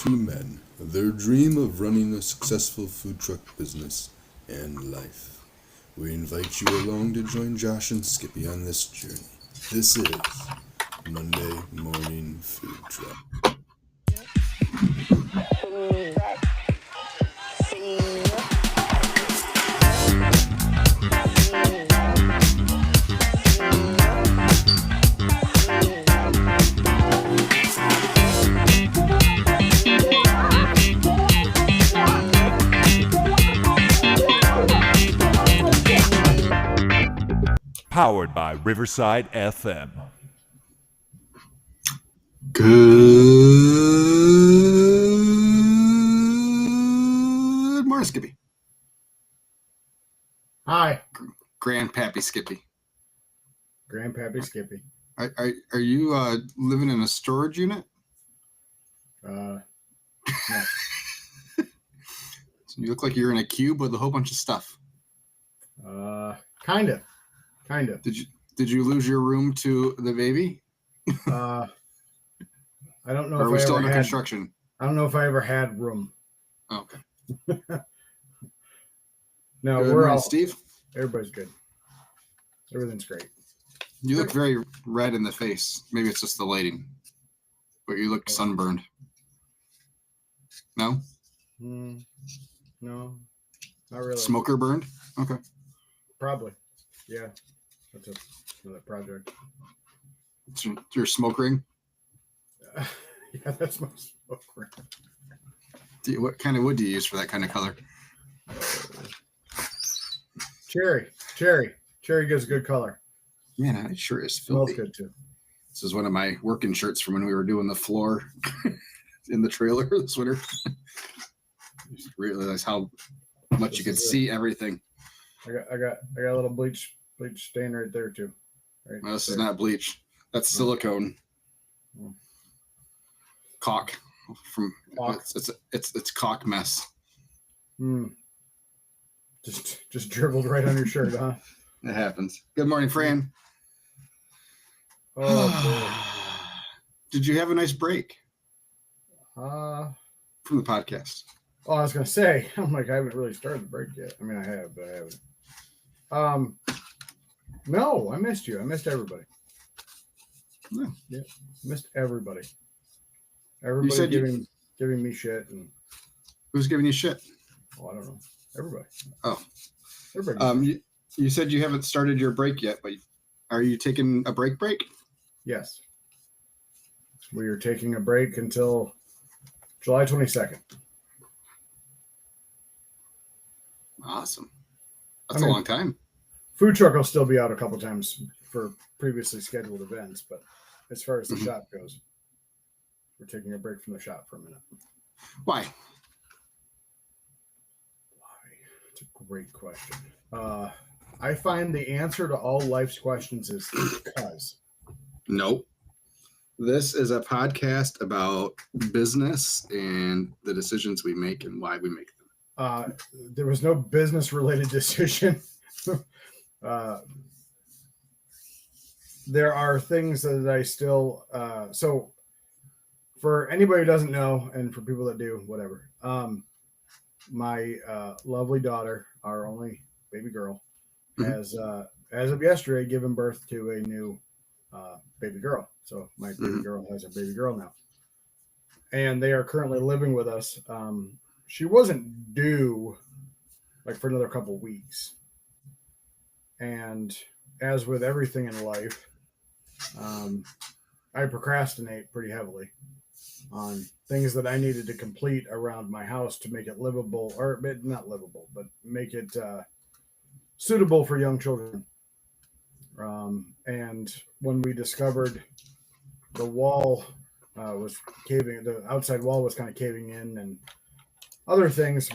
two men, their dream of running a successful food truck business and life. We invite you along to join Josh and Skippy on this journey. This is Monday Morning Food Truck. Powered by Riverside FM. Good morning, Skippy. Hi, Grandpappy Skippy. Grandpappy Skippy. Are you living in a storage unit? No. You look like you're in a cube with a whole bunch of stuff. Kind of. Did you lose your room to the baby? I don't know Or if are we I still ever under had. construction? I don't know if I ever had room. Oh, okay. No, Good we're morning, all. Steve. Everybody's good. Everything's great. You look very red in the face. Maybe it's just the lighting, but you look sunburned. No? No, not really. Smoker burned? Okay. Probably. Yeah, that's another project. It's your smoke ring? Yeah, that's my smoke ring. What kind of wood do you use for that kind of color? Cherry gives a good color. Man, it sure is Smells filthy. good too. This is one of my working shirts from when we were doing the floor in the trailer this winter. You just realize how much you could see everything. I got a little bleach stain right there too. Right. No, this is not bleach. That's silicone. Caulk from Caulk. It's caulk mess. Just dribbled right on your shirt, huh? It happens. Good morning, Fran. Oh Did you have a nice break boy. from the podcast? Oh, I was gonna say, I'm like, I haven't really started the break yet. I mean, I have, but I haven't. No, I missed you. I missed everybody. Yeah, missed everybody. Everybody said giving me shit, and Who's giving you shit? I don't know. Everybody. Oh, Everybody. you said you haven't started your break yet, but are you taking a break? Yes. We are taking a break until July 22nd. Awesome. That's a long time. Food truck will still be out a couple times for previously scheduled events, but as far as the shop goes, we're taking a break from the shop for a minute. Why? It's a great question. I find the answer to all life's questions is because. Nope. This is a podcast about business and the decisions we make and why we make them. There was no business related decision. There are things that I still, so for anybody who doesn't know, and for people that do, whatever, my lovely daughter, our only baby girl, has, as of yesterday, given birth to a new baby girl. So my baby girl has a baby girl now. And they are currently living with us. She wasn't due like for another couple weeks. And as with everything in life, I procrastinate pretty heavily on things that I needed to complete around my house to make it livable, or not livable, but make it suitable for young children. And when we discovered the wall was caving, the outside wall was kind of caving in, and other things,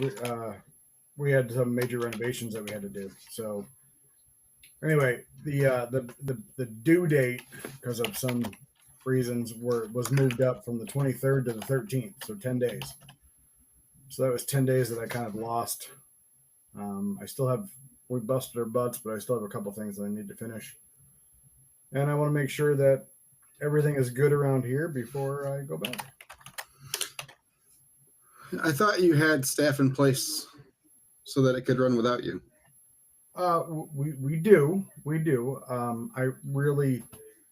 we had some major renovations that we had to do. So anyway, the due date, because of some reasons, was moved up from the 23rd to the 13th, so 10 days. So that was 10 days that I kind of lost. We busted our butts, but I still have a couple things that I need to finish. And I want to make sure that everything is good around here before I go back. I thought you had staff in place so that it could run without you. We do. I really,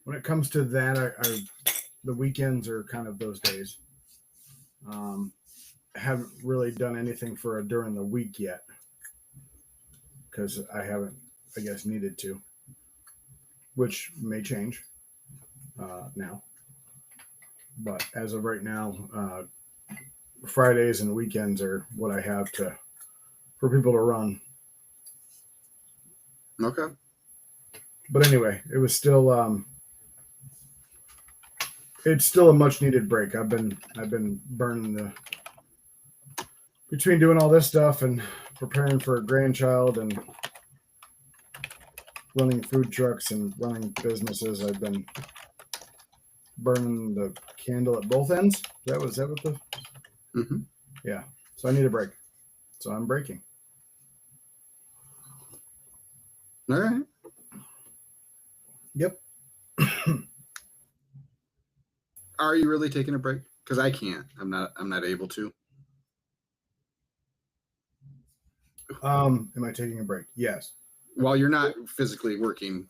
when it comes to that, I the weekends are kind of those days. I haven't really done anything for during the week yet because I haven't, I guess, needed to, which may change now. But as of right now, Fridays and weekends are what I have for people to run. Okay. But anyway, it was still it's still a much needed break. I've been burning the between doing all this stuff and preparing for a grandchild and running food trucks and running businesses. I've been burning the candle at both ends. Is that what the Mm-hmm. yeah. So I need a break. So I'm breaking. All right. Yep. Are you really taking a break? Because I can't. I'm not able to. Am I taking a break? Yes. While you're not physically working,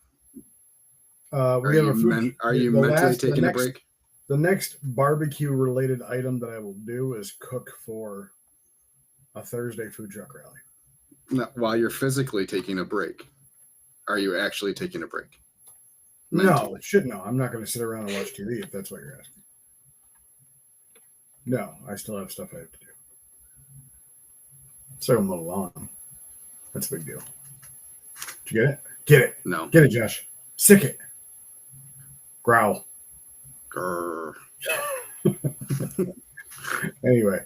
We are have you, a food. are you the mentally last- the taking a next- break? The next barbecue related item that I will do is cook for a Thursday food truck rally. No, while you're physically taking a break, are you actually taking a break? No, Mentally. no. I'm not going to sit around and watch TV if that's what you're asking. No, I still have stuff I have to do. So I'm a little long. That's a big deal. Did you get it? Get it. No. Get it, Josh. Sick it. Growl. Grr. Anyway,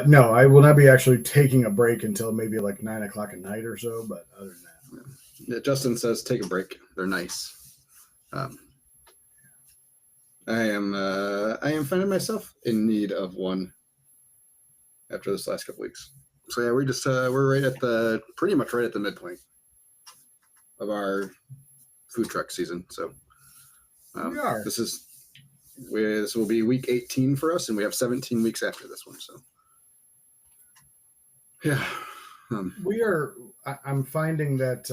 no, I will not be actually taking a break until maybe like 9 o'clock at night or so. But other than that, Yeah, Justin says take a break. They're nice. I am finding myself in need of one after this last couple weeks. So yeah, we're right at pretty much right at the midpoint of our food truck season. So we are. this will be week 18 for us, and we have 17 weeks after this one. So yeah, We are. I'm finding that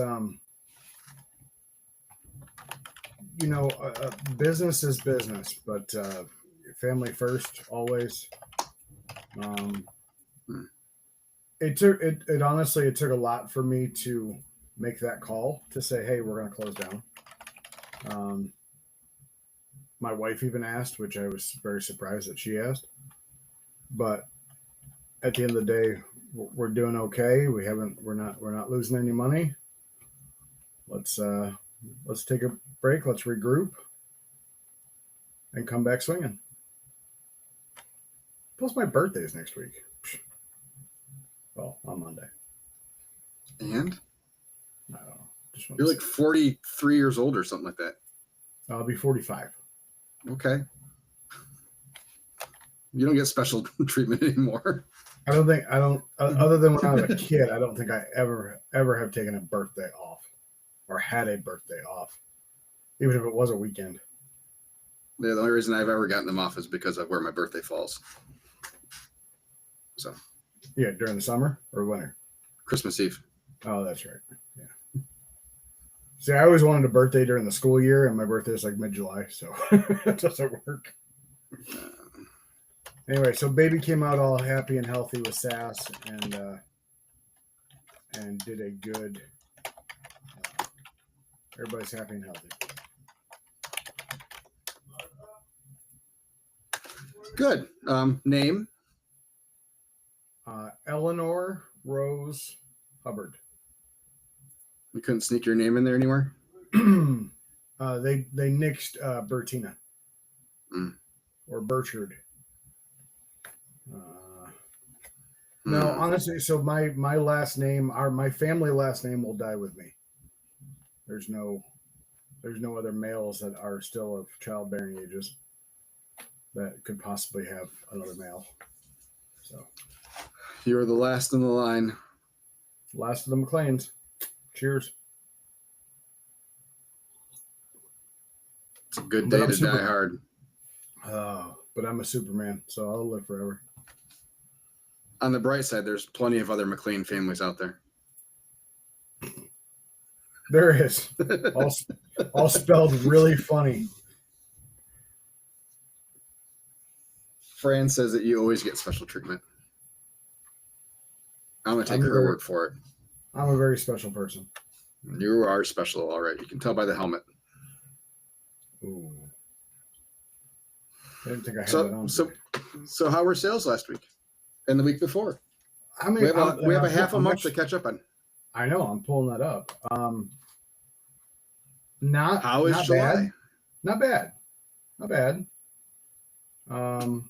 business is business, but family first always. It honestly it took a lot for me to make that call to say, hey, we're going to close down. My wife even asked, which I was very surprised that she asked. But at the end of the day, we're doing okay. We're not losing any money. Let's take a break. Let's regroup and come back swinging. Plus, my birthday is next week. Well, on Monday. and I don't know. you're like 43 years old or something like that. I'll be 45. Okay. You don't get special treatment anymore. I don't. Other than when I was a kid, I don't think I ever have taken a birthday off or had a birthday off, even if it was a weekend. Yeah, the only reason I've ever gotten them off is because of where my birthday falls. So Yeah, during the summer or winter. Christmas Eve. Oh, that's right. Yeah. See, I always wanted a birthday during the school year, and my birthday is like mid-July, so it doesn't work. Anyway, so baby came out all happy and healthy with Sass, and did a good. Everybody's happy and healthy. Good. Name? Eleanor Rose Hubbard. We couldn't sneak your name in there anywhere. They nixed Bertina or Burchard. No, honestly, so my last name, my family last name will die with me. There's no other males that are still of childbearing ages that could possibly have another male. So You're the last in the line. last of the McLeans. Cheers. It's a good But day I'm to die hard. But I'm a Superman, so I'll live forever. On the bright side, there's plenty of other McLean families out there. There is. All spelled really funny. Fran says that you always get special treatment. I'm going to take her word for it. I'm a very special person. You are special, all right. You can tell by the helmet. Ooh. I didn't think I had that on. So how were sales last week and the week before? I mean, we have a half a month to catch up on. I know. I'm pulling that up. How is July? Bad. Not bad. Not bad. All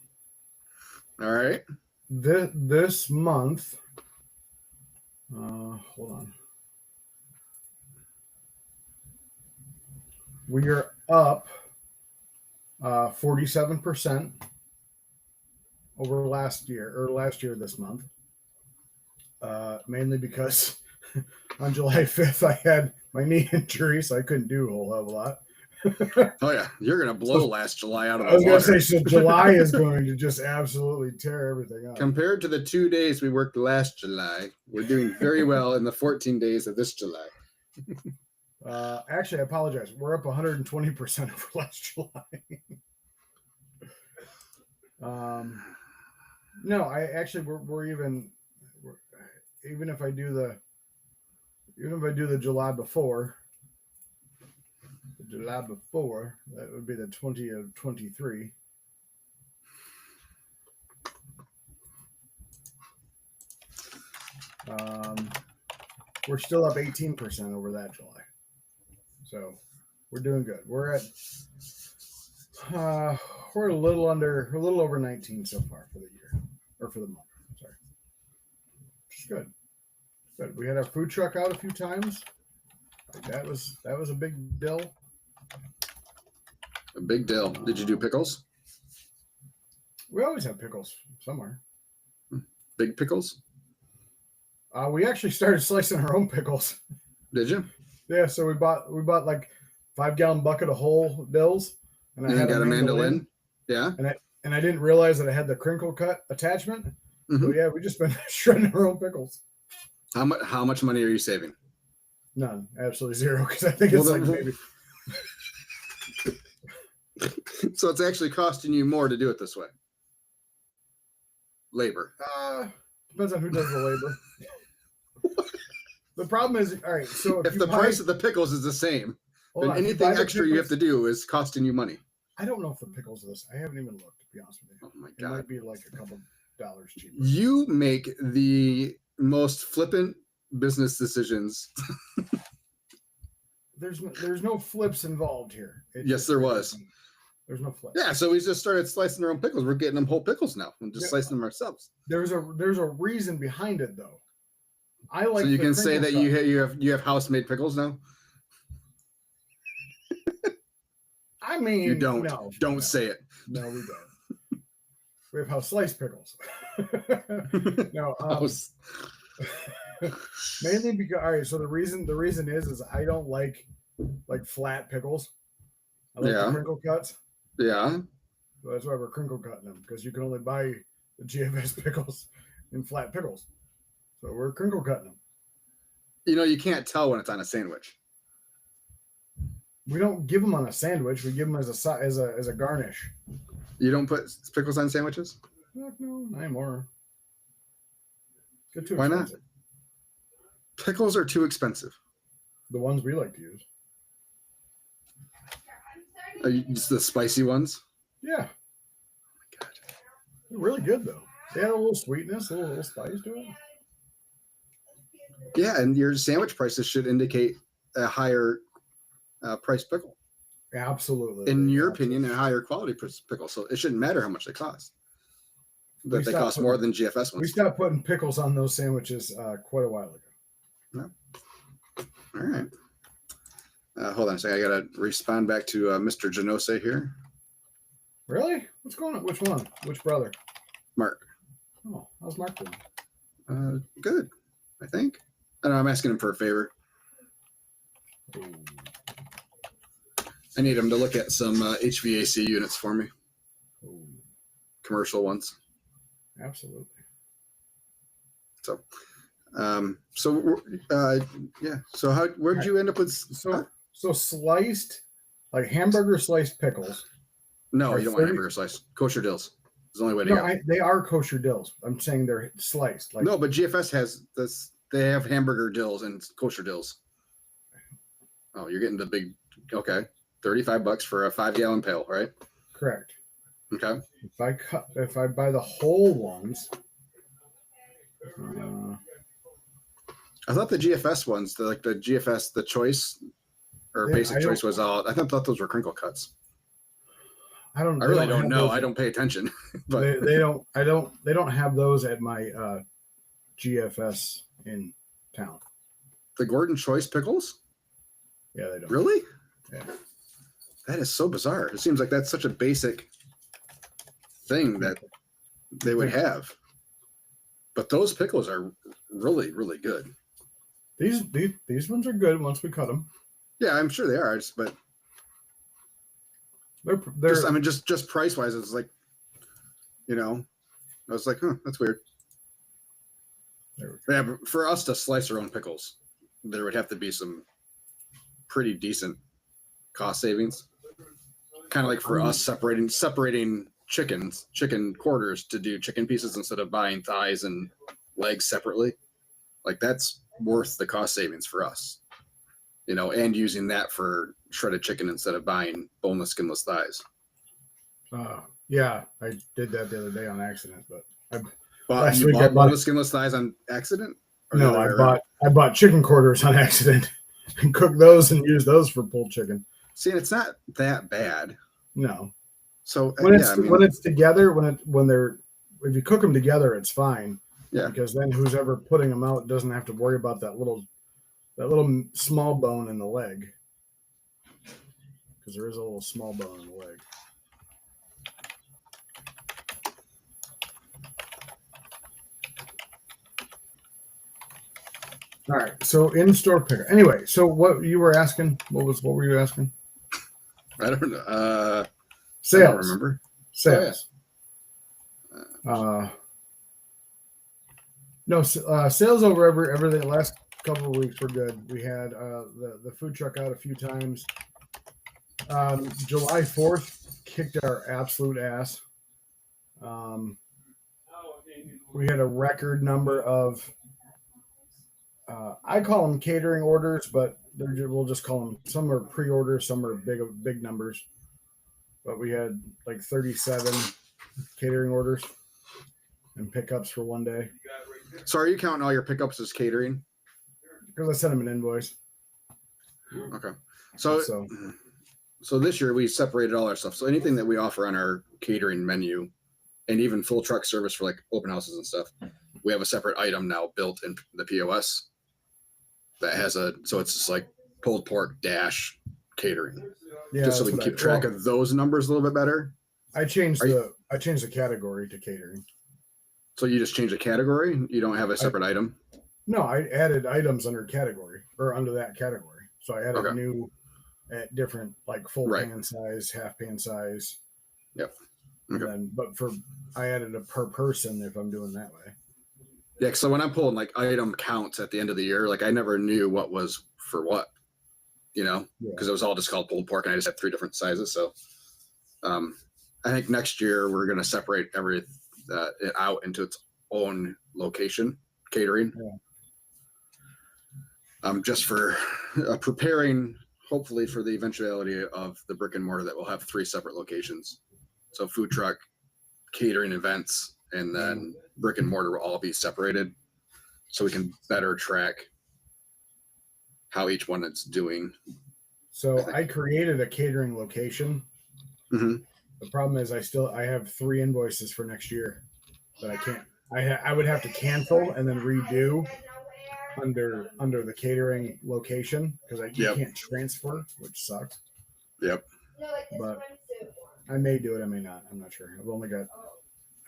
right. This month. Hold on. We are up 47% over last year this month. Mainly because on July 5th I had my knee injury, so I couldn't do a whole hell of a lot. Oh yeah, you're gonna blow last July out of the water. I was water. gonna say, so July is going to just absolutely tear everything up. Compared to the 2 days we worked last July, we're doing very well in the 14 days of this July. Actually, I apologize. We're up 120% over last July. No, we're even if I do the July before. July before, that would be the 20 of 23. We're still up 18% over that July. So we're doing good. We're at we're a little over 19 so far for the year, or for the month. Sorry. Which is good. Good. We had our food truck out a few times. That was a big deal. A big deal. Did you do pickles? We always have pickles somewhere. Big pickles? We actually started slicing our own pickles. Did you? Yeah, so we bought like 5-gallon bucket of whole dills, and I had a mandolin. Yeah. And I didn't realize that I had the crinkle cut attachment. Mm-hmm. So yeah, we just been shredding our own pickles. How much money are you saving? None. Absolutely zero, because I think it's maybe. So it's actually costing you more to do it this way. Labor. Depends on who does the labor. The problem is, all right, so if the price of the pickles is the same, then anything extra you have to do is costing you money. I don't know if the pickles are this. I haven't even looked, to be honest with you. Oh my God. It might be like a couple dollars cheaper. You make the most flippant business decisions. There's no flips involved here. Yes, there was. There's no flips. Yeah, so we just started slicing our own pickles. We're getting them whole pickles now and just slicing them ourselves. There's a reason behind it, though. I like. So you can say that you have house-made pickles now. I mean, you don't. Don't say it. No, we don't. We have house sliced pickles. No, mainly because, all right. So the reason is I don't like flat pickles. I like the crinkle cuts. Yeah. So that's why we're crinkle cutting them, because you can only buy the GFS pickles in flat pickles. So we're crinkle cutting them. You can't tell when it's on a sandwich. We don't give them on a sandwich. We give them as a garnish. You don't put pickles on sandwiches? No, not anymore. Why not? Pickles are too expensive. The ones we like to use. Just the spicy ones? Yeah. Oh my God. They're really good, though. They have a little sweetness, a little spice to it. Yeah, and your sandwich prices should indicate a higher price pickle. Absolutely. In your opinion, a higher quality pickle. So it shouldn't matter how much they cost. But they cost more than GFS ones. We stopped putting pickles on those sandwiches quite a while ago. No. All right. Hold on a second. I got to respond back to Mr. Genose here. Really? What's going on? Which one? Which brother? Mark. Oh, how's Mark doing? Good, I think. I don't know. I'm asking him for a favor. Ooh. I need him to look at some HVAC units for me. Ooh. Commercial ones. Absolutely. 'Cause Absolutely. 'Cause, all right, so the reason we started slicing our own pickles. He wants to So, yeah. So where'd you end up with? So sliced, like hamburger sliced pickles. No, Are you don't want 30 hamburger slice. Kosher dills. It's the only way to go. They are kosher dills. I'm saying they're sliced. Like No, but GFS has this. They have hamburger dills and kosher dills. Oh, you're getting the big. Okay, $35 for a 5-gallon pail, right? correct. Okay. If I buy the whole ones, I thought the GFS ones, the GFS, the choice or basic choice was all. I thought those were crinkle cuts. I really don't know. I don't pay attention. But they don't. They don't have those at my GFS in town. The Gordon Choice pickles? Yeah, they don't. Really? Yeah. That is so bizarre. It seems like that's such a basic thing that they would have. But those pickles are really, really good. These ones are good once we cut them. Yeah, I'm sure they are. But they're just price wise, it's like, I was like, that's weird. Yeah, but for us to slice our own pickles, there would have to be some pretty decent cost savings. Kind of like for us separating chicken quarters to do chicken pieces instead of buying thighs and legs separately. Like that's worth the cost savings for us, and using that for shredded chicken instead of buying boneless, skinless thighs. Yeah, I did that the other day on accident, but last week I bought boneless, skinless thighs on accident. No, I bought chicken quarters on accident and cooked those and used those for pulled chicken. See, it's not that bad. No. So when it's together, if you cook them together, it's fine. Yeah. Because then who's ever putting them out doesn't have to worry about that little small bone in the leg. Because there is a little small bone in the leg. All right. So in-store picker. Anyway, so what you were asking? What were you asking? I don't know. Sales. I don't remember. Sales. No, sales over everything. The last couple of weeks were good. We had the food truck out a few times. July 4th kicked our absolute ass. We had a record number of I call them catering orders, but we'll just call them. Some are pre-orders, some are big numbers. But we had like 37 catering orders and pickups for one day. So are you counting all your pickups as catering? Because I sent them an invoice. Okay. So this year we separated all our stuff. So anything that we offer on our catering menu and even full truck service for like open houses and stuff, we have a separate item now built in the POS that has so it's just like pulled pork catering. Yeah, just so we can keep track of those numbers a little bit better. I changed the category to catering. So you just change the category? You don't have a separate item? No, I added items under category or under that category. So I added new at different like full pan size, half pan size. Yep. Okay. I added a per person if I'm doing that way. Yeah, so when I'm pulling like item counts at the end of the year, like I never knew what was for what, because it was all just called pulled pork and I just had 3 different sizes. So I think next year we're going to separate it out into its own location, catering. Yeah. Just for preparing, hopefully, for the eventuality of the brick and mortar that will have 3 separate locations. So food truck, catering events, and then brick and mortar will all be separated so we can better track how each one is doing. So I created a catering location. Mm-hmm. The problem is I have 3 invoices for next year that I can't. I would have to cancel and then redo under the catering location because you can't transfer, which sucks. Yep. But I may do it. I may not. I'm not sure.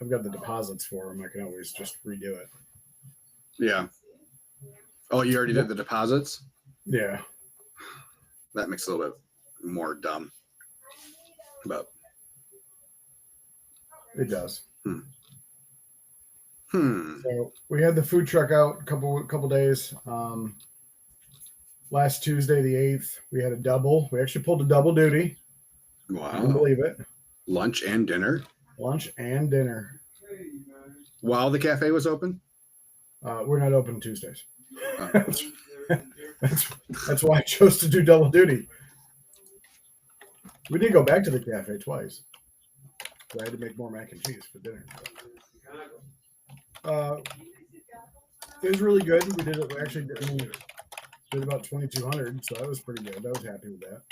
I've got the deposits for them. I can always just redo it. Yeah. Oh, you already did the deposits? Yeah. That makes it a little bit more dumb. But it does. So we had the food truck out a couple days. Last Tuesday, the 8th, we had a double. We actually pulled a double duty. Wow. I can believe it. Lunch and dinner? Lunch and dinner. While the cafe was open? We're not open Tuesdays. Oh. That's why I chose to do double duty. We did go back to the cafe twice. So I had to make more mac and cheese for dinner. It was really good. We did it. We actually did about 2,200, so that was pretty good. I was happy with that.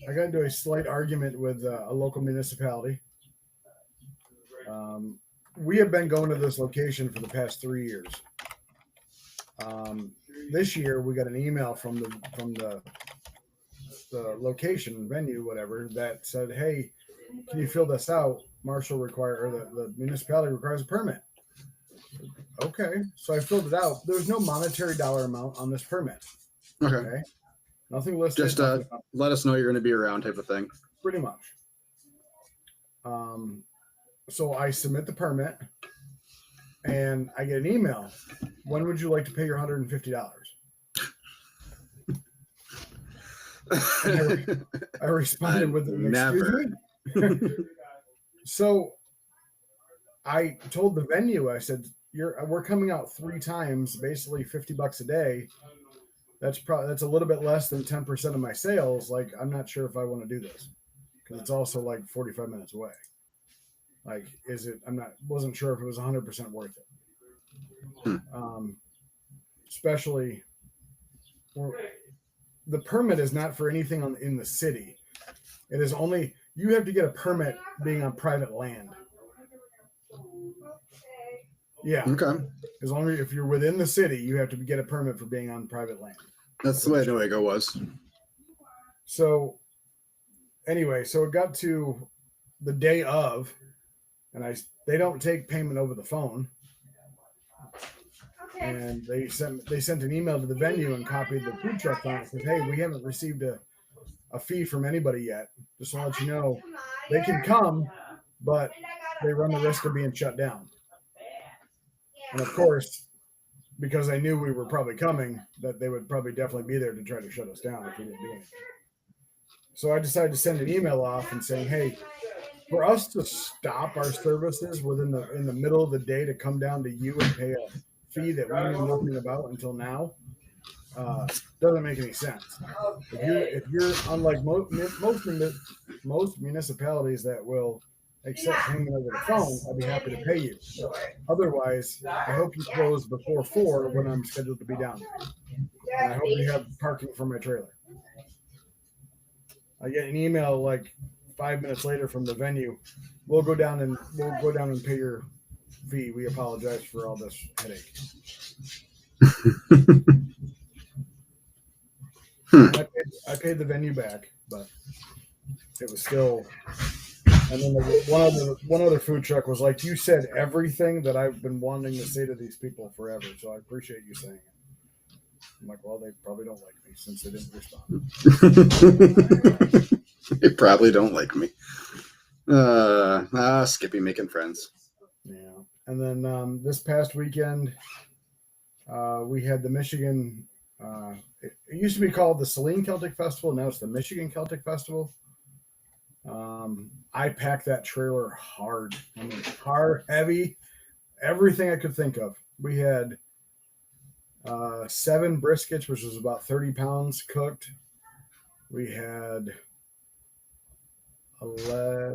I got into a slight argument with a local municipality. We have been going to this location for the past 3 years. This year, we got an email from the location venue, whatever, that said, "Hey, can you fill this out? The municipality requires a permit." Okay, so I filled it out. There was no monetary dollar amount on this permit. Okay. Nothing listed. Just let us know you're going to be around, type of thing. Pretty much. So I submit the permit, and I get an email. When would you like to pay your $150? I responded with an excuse me. So I told the venue, I said, we're coming out 3 times, basically $50 a day. That's a little bit less than 10% of my sales. Like, I'm not sure if I want to do this because it's also like 45 minutes away. Like, wasn't sure if it was 100% worth it. Especially the permit is not for anything in the city. It is only, you have to get a permit being on private land. Yeah. Okay. As long as if you're within the city, you have to get a permit for being on private land. That's the way Noego was. So anyway, so it got to the day of, and they don't take payment over the phone. And they sent an email to the venue and copied the food truck on it. Said, "Hey, we haven't received a fee from anybody yet. Just to let you know, they can come, but they run the risk of being shut down." And of course, because I knew we were probably coming, that they would probably definitely be there to try to shut us down if we didn't do anything. So I decided to send an email off and saying, "Hey, for us to stop our services in the middle of the day to come down to you and pay a fee that we knew nothing about until now, doesn't make any sense. If you're unlike most municipalities that will accept payment over the phone, I'd be happy to pay you. Otherwise, I hope you close before 4 when I'm scheduled to be down there. And I hope you have parking for my trailer." I get an email like 5 minutes later from the venue. We'll go down and pay your fee. We apologize for all this headache. I paid the venue back, but it was still. And then one other food truck was like, "You said everything that I've been wanting to say to these people forever, so I appreciate you saying it." I'm like, "Well, they probably don't like me since they didn't respond." They probably don't like me. Skippy making friends. Yeah. And then this past weekend, we had the Michigan. It used to be called the Saline Celtic Festival. Now it's the Michigan Celtic Festival. I packed that trailer hard. I mean, hard, heavy, everything I could think of. We had 7 briskets, which was about 30 pounds cooked. We had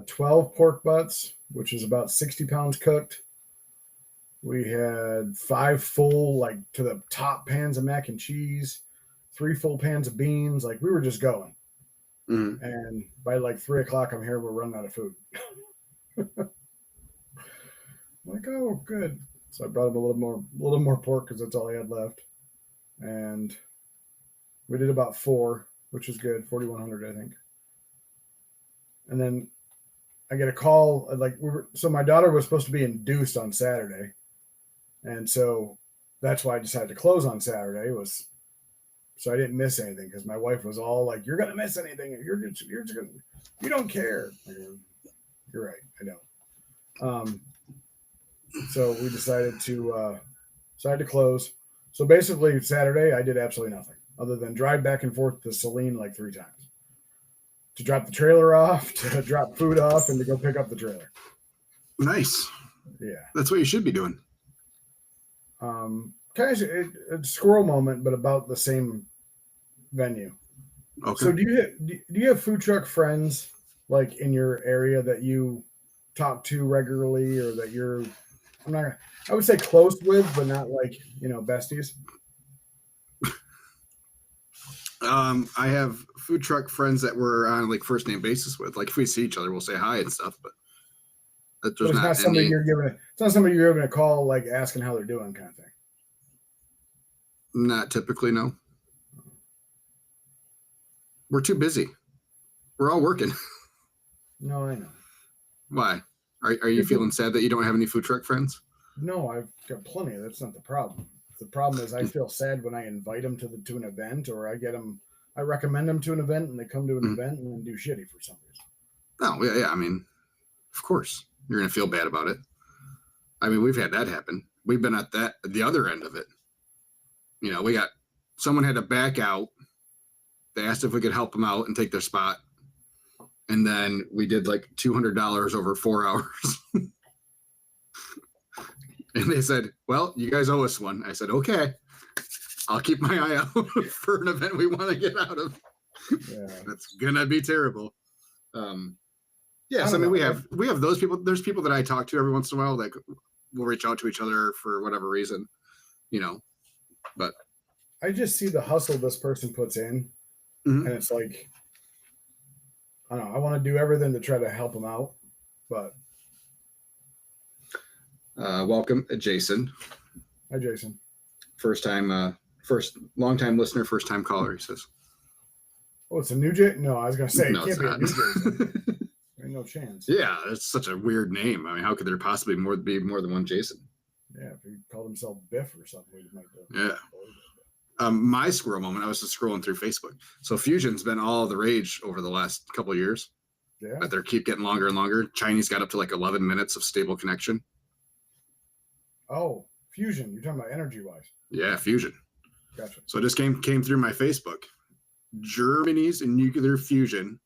12 pork butts, which is about 60 pounds cooked. We had 5 full, like to the top pans of mac and cheese, 3 full pans of beans. Like, we were just going. Mm-hmm. And by like 3 o'clock, I'm here. We're running out of food. I'm like, oh, good. So I brought him a little more pork because that's all I had left. And we did about 4, which is good, 4,100, I think. And then I get a call. So my daughter was supposed to be induced on Saturday, and so that's why I decided to close on Saturday. So I didn't miss anything because my wife was all like, "You're gonna miss anything. You don't care." You're right. So we decided to close. So basically, Saturday I did absolutely nothing other than drive back and forth to Saline like 3 times to drop the trailer off, to drop food off, and to go pick up the trailer. Nice. Yeah, That's what you should be doing. kind of a squirrel moment, but about the same venue. Okay. So do you have food truck friends like in your area that you talk to regularly, or that you're I would say close with, but not like, besties? I have food truck friends that we're on like first name basis with. Like if we see each other, we'll say hi and stuff. But there's It's not somebody you're giving a call, like asking how they're doing, kind of thing. Not typically, no. We're too busy. We're all working. No, I know. Why? Are you feeling sad that you don't have any food truck friends? No, I've got plenty. That's not the problem. The problem is I feel sad when I invite them to an event, or I recommend them to an event, and they come to an event and then do shitty for some reason. Oh, yeah. I mean, of course you're going to feel bad about it. I mean, we've had that happen. We've been at the other end of it. Someone had to back out. They asked if we could help them out and take their spot. And then we did like $200 over 4 hours. And they said, well, you guys owe us one. I said, okay, I'll keep my eye out for an event we want to get out of. Yeah. That's going to be terrible. We have those people. There's people that I talk to every once in a while that will reach out to each other for whatever reason, but I just see the hustle this person puts in. And it's like, I don't know, I want to do everything to try to help them out, but welcome, Jason. Hi, Jason. Long time listener, first time caller, he says. Oh, it's a new Jason? No, I was going to say, No, it can't be a new Jason. There's no chance. Yeah, it's such a weird name. I mean, how could there possibly be more than one Jason? Yeah, if he called himself Biff or something, we might do. Yeah. My squirrel moment, I was just scrolling through Facebook. So Fusion's been all the rage over the last couple of years. Yeah. But they keep getting longer and longer. Chinese got up to like 11 minutes of stable connection. Oh, Fusion. You're talking about energy-wise. Yeah, Fusion. Gotcha. So it just came through my Facebook. Germany's nuclear fusion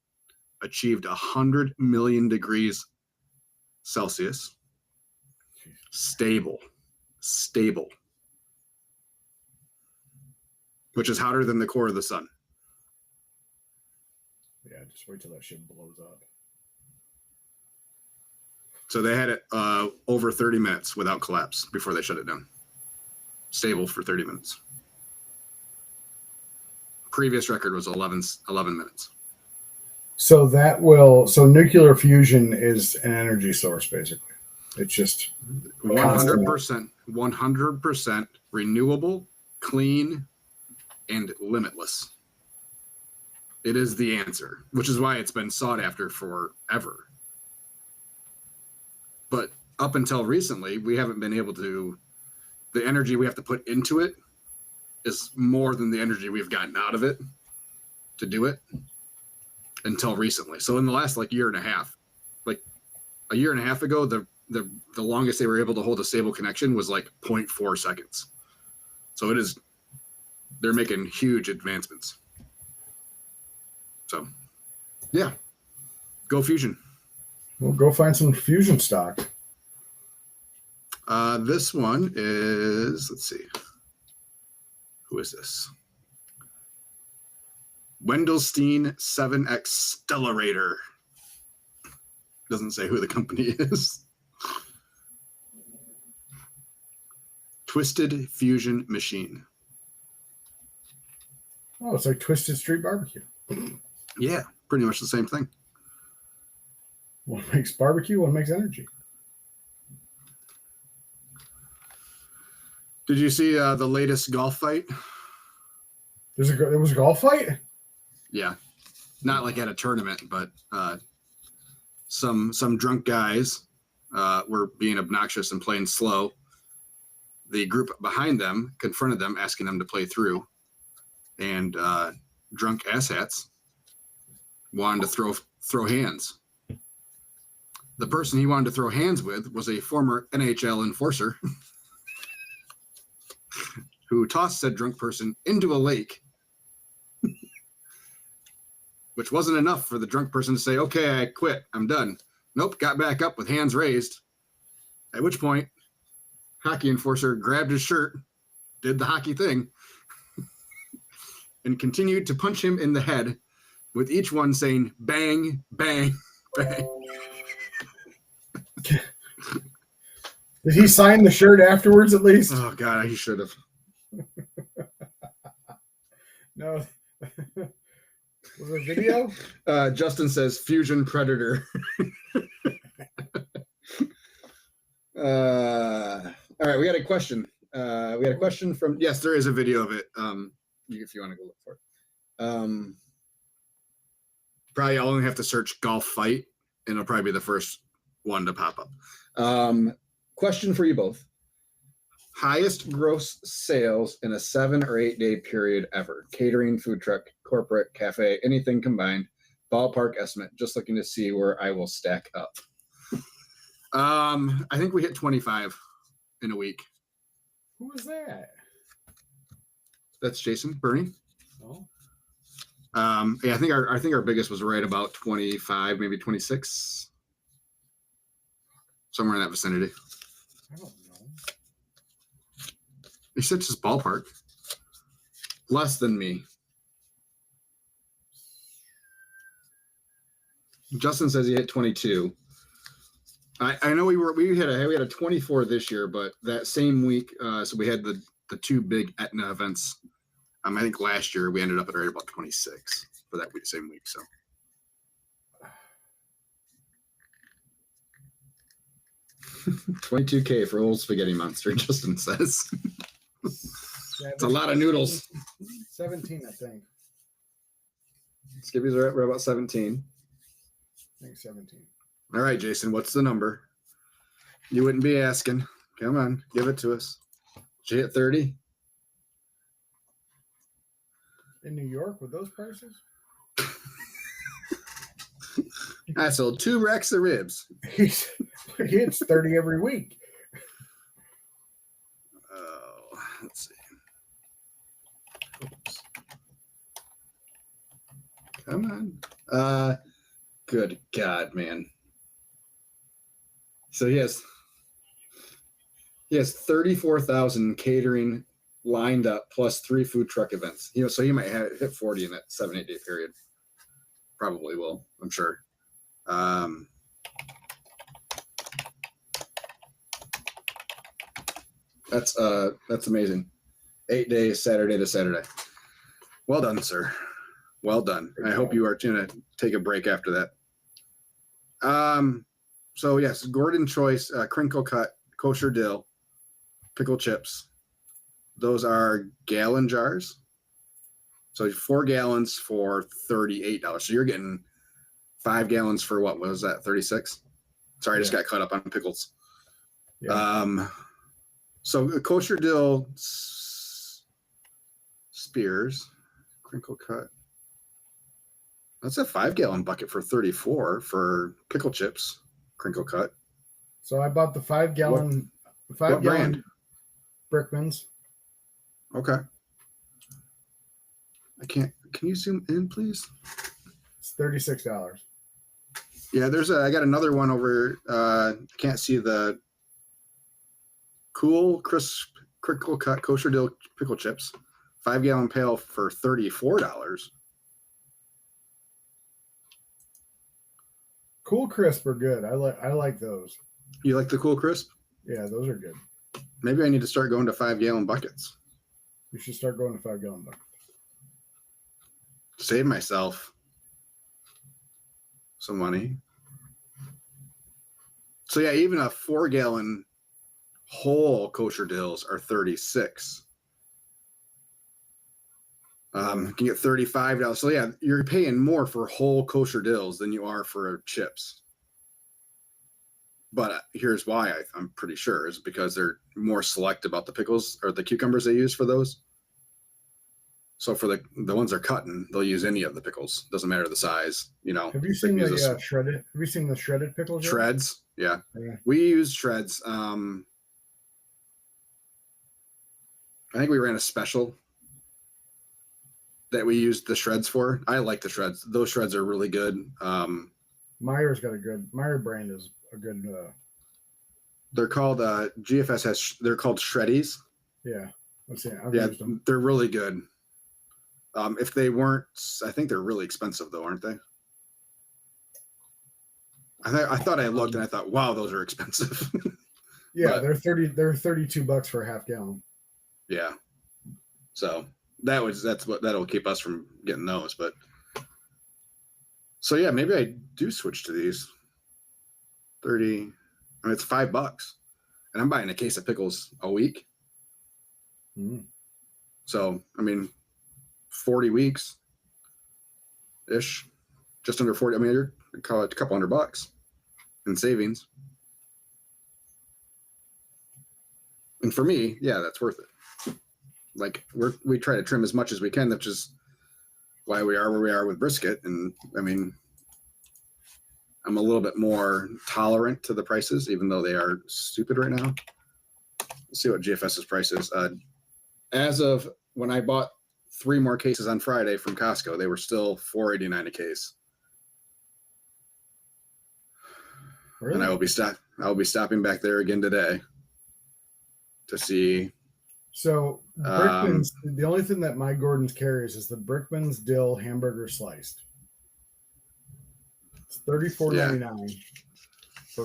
achieved 100 million degrees Celsius. Stable. Which is hotter than the core of the sun. Yeah, just wait till that shit blows up. So they had it over 30 minutes without collapse before they shut it down. Stable for 30 minutes. Previous record was 11 minutes. So nuclear fusion is an energy source, basically. It's just 100% renewable, clean, and limitless. It is the answer, which is why it's been sought after forever. But up until recently, we haven't been able to. The energy we have to put into it is more than the energy we've gotten out of it to do it until recently. So in the last year and a half, like a year and a half ago, the longest they were able to hold a stable connection was like 0.4 seconds. So they're making huge advancements. So yeah, go Fusion. We'll go find some Fusion stock. This one is, let's see. Who is this? Wendelstein 7X Stellarator. Doesn't say who the company is. Twisted Fusion Machine. Oh, it's like Twisted Street Barbecue. Yeah, pretty much the same thing. One makes barbecue, one makes energy. Did you see the latest golf fight? There was a golf fight? Yeah. Not like at a tournament, but some drunk guys were being obnoxious and playing slow. The group behind them confronted them, asking them to play through. And drunk asshats wanted to throw hands. The person he wanted to throw hands with was a former NHL enforcer who tossed said drunk person into a lake, which wasn't enough for the drunk person to say, okay, I quit, I'm done. Nope, got back up with hands raised, at which point hockey enforcer grabbed his shirt, did the hockey thing, and continued to punch him in the head, with each one saying bang, bang, bang. Did he sign the shirt afterwards at least? Oh, God, he should have. No. Was it a video? Justin says Fusion Predator. All right, we got a question. We got a question from, yes, there is a video of it. If you want to go look for it. Probably I'll only have to search golf fight, and it'll probably be the first one to pop up. Question for you both. Highest gross sales in a 7 or 8 day period ever. Catering, food truck, corporate, cafe, anything combined. Ballpark estimate. Just looking to see where I will stack up. I think we hit 25 in a week. Who was that? That's Jason Bernie. Oh. Yeah, I think our biggest was right about 25, maybe 26, somewhere in that vicinity. I don't know. You said just ballpark. Less than me. Justin says he hit 22. I know we had a 24 this year, but that same week, so we had the two big Etna events. I think last year we ended up at right about 26 for that same week. So. $22K for old spaghetti monster, Justin says. It's a lot of noodles. 17, I think. Skippies are at about 17. I think 17. All right, Jason, what's the number? You wouldn't be asking. Come on, give it to us. Did you hit 30? In New York with those prices? I sold 2 racks of ribs. He hits 30 every week. Oh, let's see. Oops. Come on. Good God, man. So he has 34,000 catering lined up plus 3 food truck events. So he might hit 40 in that 7-8 day period. Probably will, I'm sure. That's amazing. 8 days, Saturday to Saturday. Well done, sir. Well done. I hope you are going to take a break after that. So yes, Gordon Choice, crinkle cut, kosher dill, pickle chips. Those are gallon jars. So 4 gallons for $38. So you're getting 5 gallons for what was that? 36. Sorry, I just got caught up on pickles. Yeah. So kosher dill spears, crinkle cut. That's a 5 gallon bucket for 34 for pickle chips, crinkle cut. So I bought the 5 gallon, what brand? Brickman's. Okay. Can you zoom in, please? It's $36. Yeah, I got another one over. Can't see the Cool Crisp crinkle cut kosher dill pickle chips, 5 gallon pail for $34. Cool Crisp are good. I like those. You like the Cool Crisp? Yeah, those are good. Maybe I need to start going to 5 gallon buckets. You should start going to 5 gallon buckets. Save myself some money. So yeah, even a 4 gallon whole kosher dills are 36. You can get $35. So yeah, you're paying more for whole kosher dills than you are for chips. But here's why I'm pretty sure is because they're more select about the pickles or the cucumbers they use for those. So for the ones they're cutting, they'll use any of the pickles. Doesn't matter the size. Have you seen the shredded? Have you seen the shredded pickles? Shreds? Yeah. Yeah. We use shreds. I think we ran a special that we used the shreds for. I like the shreds. Those shreds are really good. Meyer's got a good Meyer brand is a good. They're called GFS has. They're called Shreddies. Yeah. Let's see. Yeah, they're really good. If they weren't, I think they're really expensive though, aren't they? I thought I looked and I thought, wow, those are expensive. Yeah, they're $32 for a half gallon. Yeah. So that'll keep us from getting those. But so yeah, maybe I do switch to these. 30. I mean, it's $5, and I'm buying a case of pickles a week. Mm. So I mean, 40 weeks ish, just under 40. I mean, you're call it a couple $100 in savings. And for me, yeah, that's worth it. Like we try to trim as much as we can, which is why we are where we are with brisket. And I mean, I'm a little bit more tolerant to the prices, even though they are stupid right now. Let's see what GFS's price is. As of when I bought 3 more cases on Friday from Costco, they were still $4.89 a case. Really? And I will be stopping back there again today to see. So Brickman's, the only thing that my Gordon's carries is the Brickman's dill hamburger sliced. It's $34.99.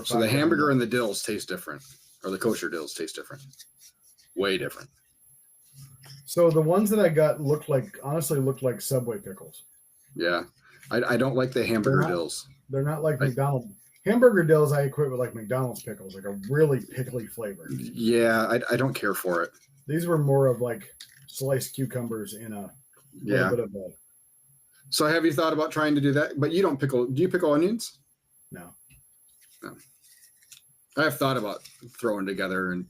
So the hamburger and the dills taste different, or the kosher dills taste different, way different. So the ones that I got honestly looked like Subway pickles. Yeah, I don't like the hamburger dills. They're not like McDonald's. Hamburger dills I equate with like McDonald's pickles, like a really pickly flavor. Yeah, I don't care for it. These were more of like sliced cucumbers in a little bit of a. So have you thought about trying to do that? But you don't pickle. Do you pickle onions? No. I have thought about throwing together and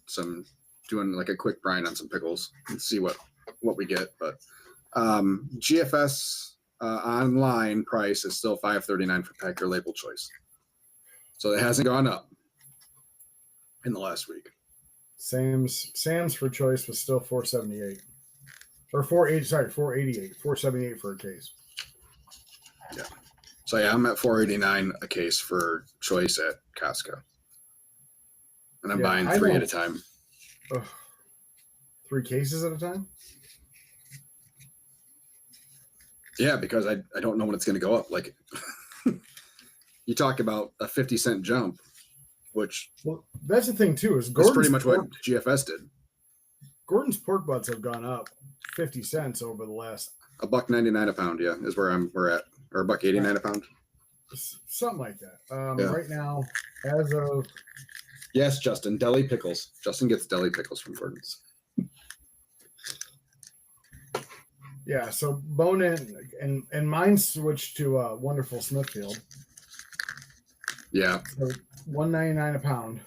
doing like a quick brine on some pickles and see what we get. But GFS online price is still $5.39 for pack your label choice. So it hasn't gone up in the last week. Sam's for choice was still $4.78 or $4.88, $4.78 for a case. Yeah. So yeah, I'm at $4.89 a case for choice at Costco, and I'm buying 3 at a time. 3 cases at a time? Yeah, because I don't know when it's going to go up. Like you talk about a 50-cent jump, which that's the thing too. That's pretty much what GFS did. Gordon's pork butts have gone up 50 cents over the last. $1.99 a pound, yeah, is where we're at, or $1.89 a pound. Something like that. Right now, as of yes, Justin, deli pickles. Justin gets deli pickles from Gordon's. Yeah, so bone in and mine switched to Wonderful Smithfield. Yeah. So $1.99 a pound.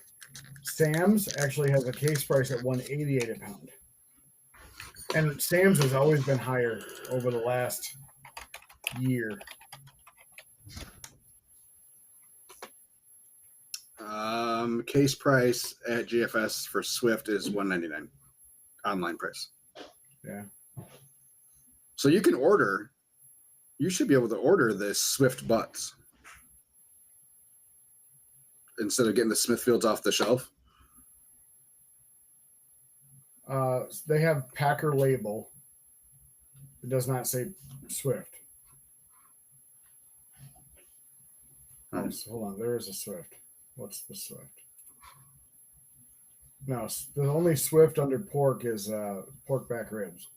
Sam's actually has a case price at $1.88 a pound. And Sam's has always been higher over the last year. Case price at GFS for Swift is $1.99. Online price. Yeah. So you should be able to order the Swift butts instead of getting the Smithfields off the shelf. They have Packer label. It does not say Swift. Oh, so hold on. There is a Swift. What's the Swift? No, the only Swift under pork is pork back ribs.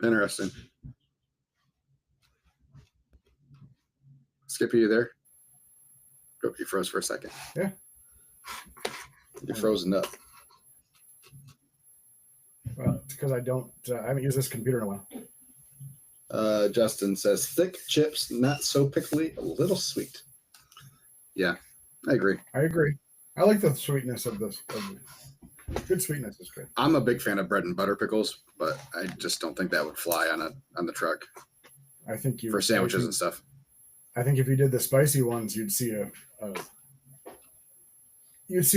Interesting. Skippy, you there? Oh, you froze for a second. Yeah. You're frozen up. Well, it's because I haven't used this computer in a while. Justin says, thick chips, not so pickly, a little sweet. Yeah, I agree. I like the sweetness of this. Good sweetness is good. I'm a big fan of bread and butter pickles, but I just don't think that would fly on the truck I think for sandwiches and stuff. I think if you did the spicy ones, you'd see a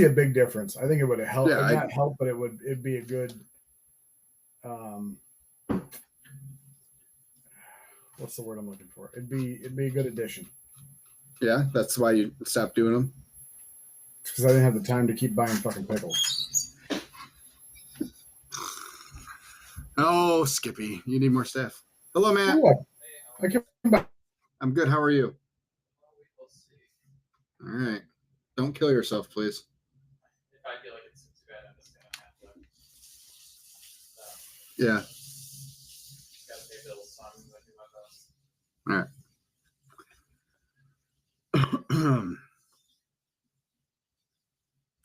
big difference. I think it would help. Yeah, Not help, but it'd be a good. What's the word I'm looking for? It'd be a good addition. Yeah, that's why you stopped doing them. Because I didn't have the time to keep buying fucking pickles. Oh, Skippy, you need more staff. Hello, Matt. Oh, I came back. I'm good. How are you? All right. Don't kill yourself, please. If I feel like it's too bad, I'm just gonna have to. Yeah. Gotta pay bills, so I'm gonna do my best. All right.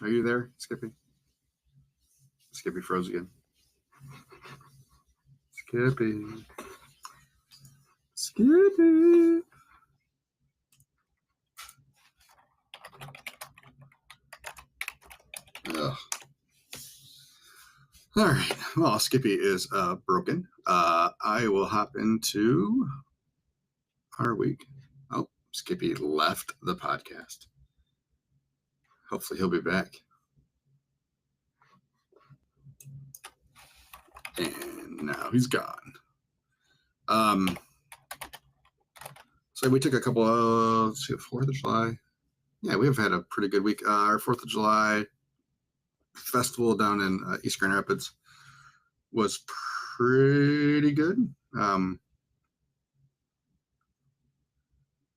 Are you there, Skippy? Skippy froze again. Skippy. Skippy. Ugh. All right. Well, Skippy is broken. I will hop into our week. Oh, Skippy left the podcast. Hopefully he'll be back. And now he's gone. So we took a couple of, let's see, 4th of July. Yeah, we've had a pretty good week. Our 4th of July festival down in East Grand Rapids was pretty good.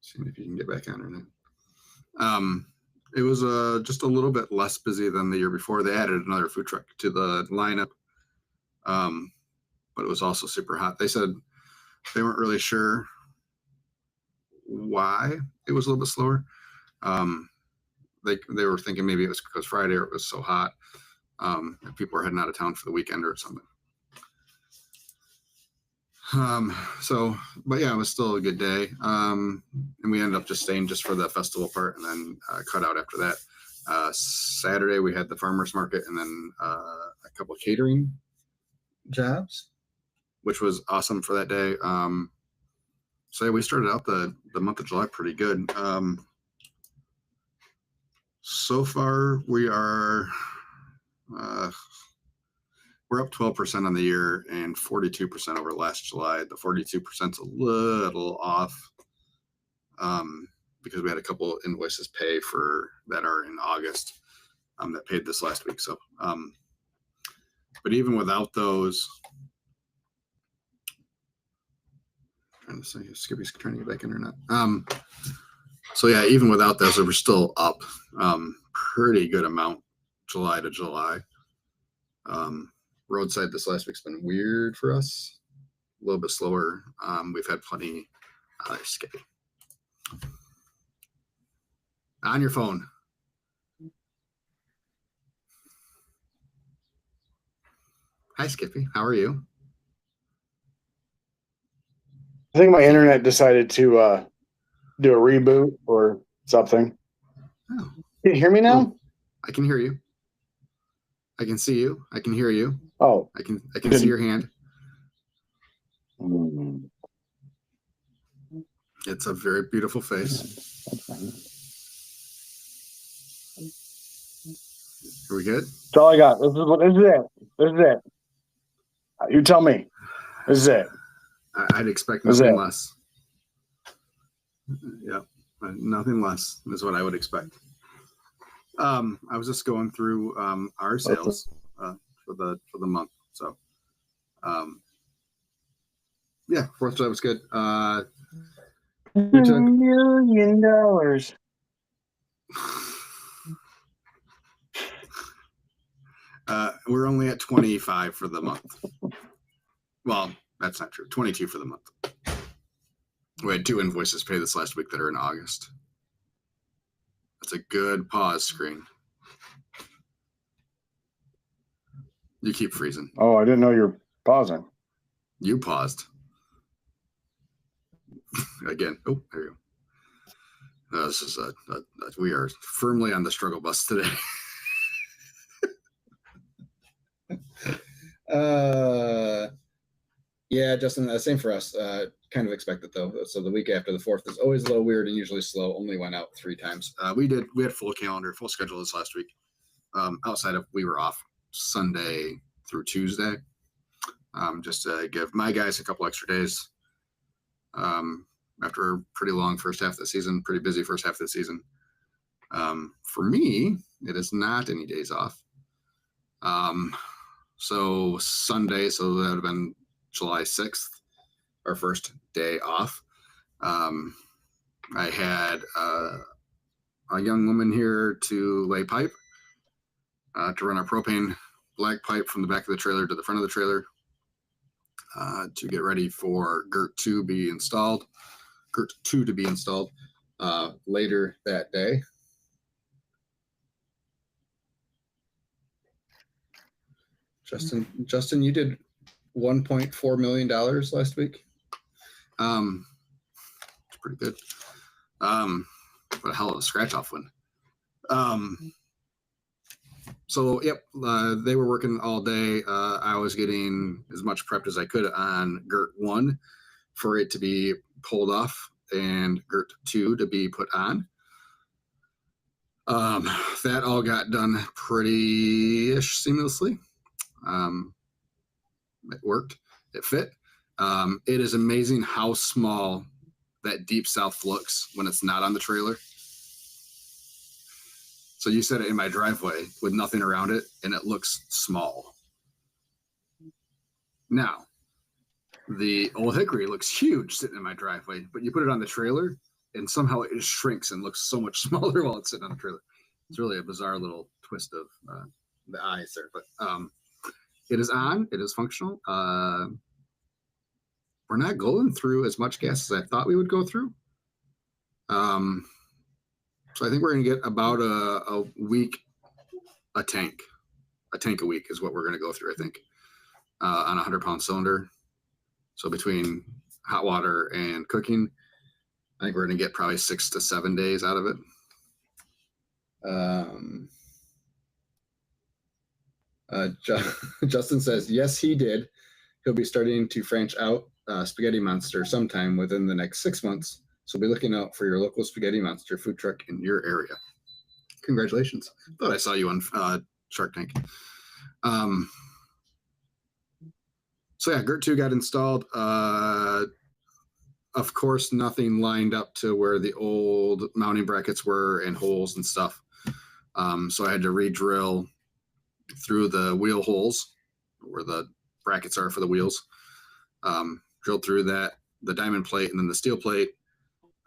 Seeing if you can get back on or not. It was just a little bit less busy than the year before. They added another food truck to the lineup, but it was also super hot. They said they weren't really sure why it was a little bit slower. They were thinking maybe it was because Friday it was so hot. And people were heading out of town for the weekend or something. But yeah, it was still a good day. And we ended up just staying just for the festival part and then cut out after that. Saturday we had the farmers market and then a couple of catering jobs, which was awesome for that day. So yeah, we started out the month of July pretty good. So far we are we're up 12% on the year and 42% over last July. The 42% is a little off because we had a couple invoices pay for that are in August that paid this last week. So, but even without those, trying to say if Skippy's trying to get back in or not. So yeah, even without those, we're still up pretty good amount July to July. Roadside this last week's been weird for us, a little bit slower. We've had plenty. Skippy on your phone. Hi, Skippy. How are you? I think my internet decided to do a reboot or something. Oh. Can you hear me now? Oh, I can hear you. I can see you. I can hear you. Oh, I can see your hand. It's a very beautiful face. Are we good? that's all I got. This is it. This is it. You tell me. This is it. I'd expect Is nothing it? less. Yeah, nothing less is what I would expect. I was just going through our sales for the month. So, yeah, 4th of July was good. We took $1 million. we're only at 25 for the month. Well, that's not true. 22 for the month. We had 2 invoices paid this last week that are in August. That's a good pause screen. You keep freezing. Oh, I didn't know you were pausing. You paused. Again. Oh, there you go. This is we are firmly on the struggle bus today. Yeah, Justin, same for us. Kind of expected though. So the week after the 4th is always a little weird and usually slow. Only went out 3 times. We had full schedule this last week. Outside of we were off Sunday through Tuesday. Just to give my guys a couple extra days. After a pretty long first half of the season, pretty busy first half of the season. For me, it is not any days off. So Sunday, so that would have been July 6th, our first day off. I had a young woman here to lay pipe, to run our propane black pipe from the back of the trailer to the front of the trailer, to get ready for GERT 2 to be installed later that day. Justin, you did $1.4 million last week. It's pretty good. What a hell of a scratch off win. So yep, they were working all day. I was getting as much prepped as I could on GERT 1 for it to be pulled off and GERT 2 to be put on. That all got done pretty-ish seamlessly. It worked. It fit. It is amazing how small that Deep South looks when it's not on the trailer. So you set it in my driveway with nothing around it, and it looks small. Now, the Old Hickory looks huge sitting in my driveway, but you put it on the trailer, and somehow it just shrinks and looks so much smaller while it's sitting on the trailer. It's really a bizarre little twist of the eyes there, but it is on. It is functional. We're not going through as much gas as I thought we would go through. So I think we're going to get about a week, a tank a week is what we're going to go through, I think, on a 100-pound cylinder. So between hot water and cooking, I think we're going to get probably 6 to 7 days out of it. Justin says, yes, he did. He'll be starting to branch out Spaghetti Monster sometime within the next 6 months. So be looking out for your local Spaghetti Monster food truck in your area. Congratulations. Thought I saw you on Shark Tank. So yeah, GERT 2 got installed. Of course, nothing lined up to where the old mounting brackets were and holes and stuff. So I had to re-drill through the wheel holes where the brackets are for the wheels. Drilled through that, the diamond plate and then the steel plate.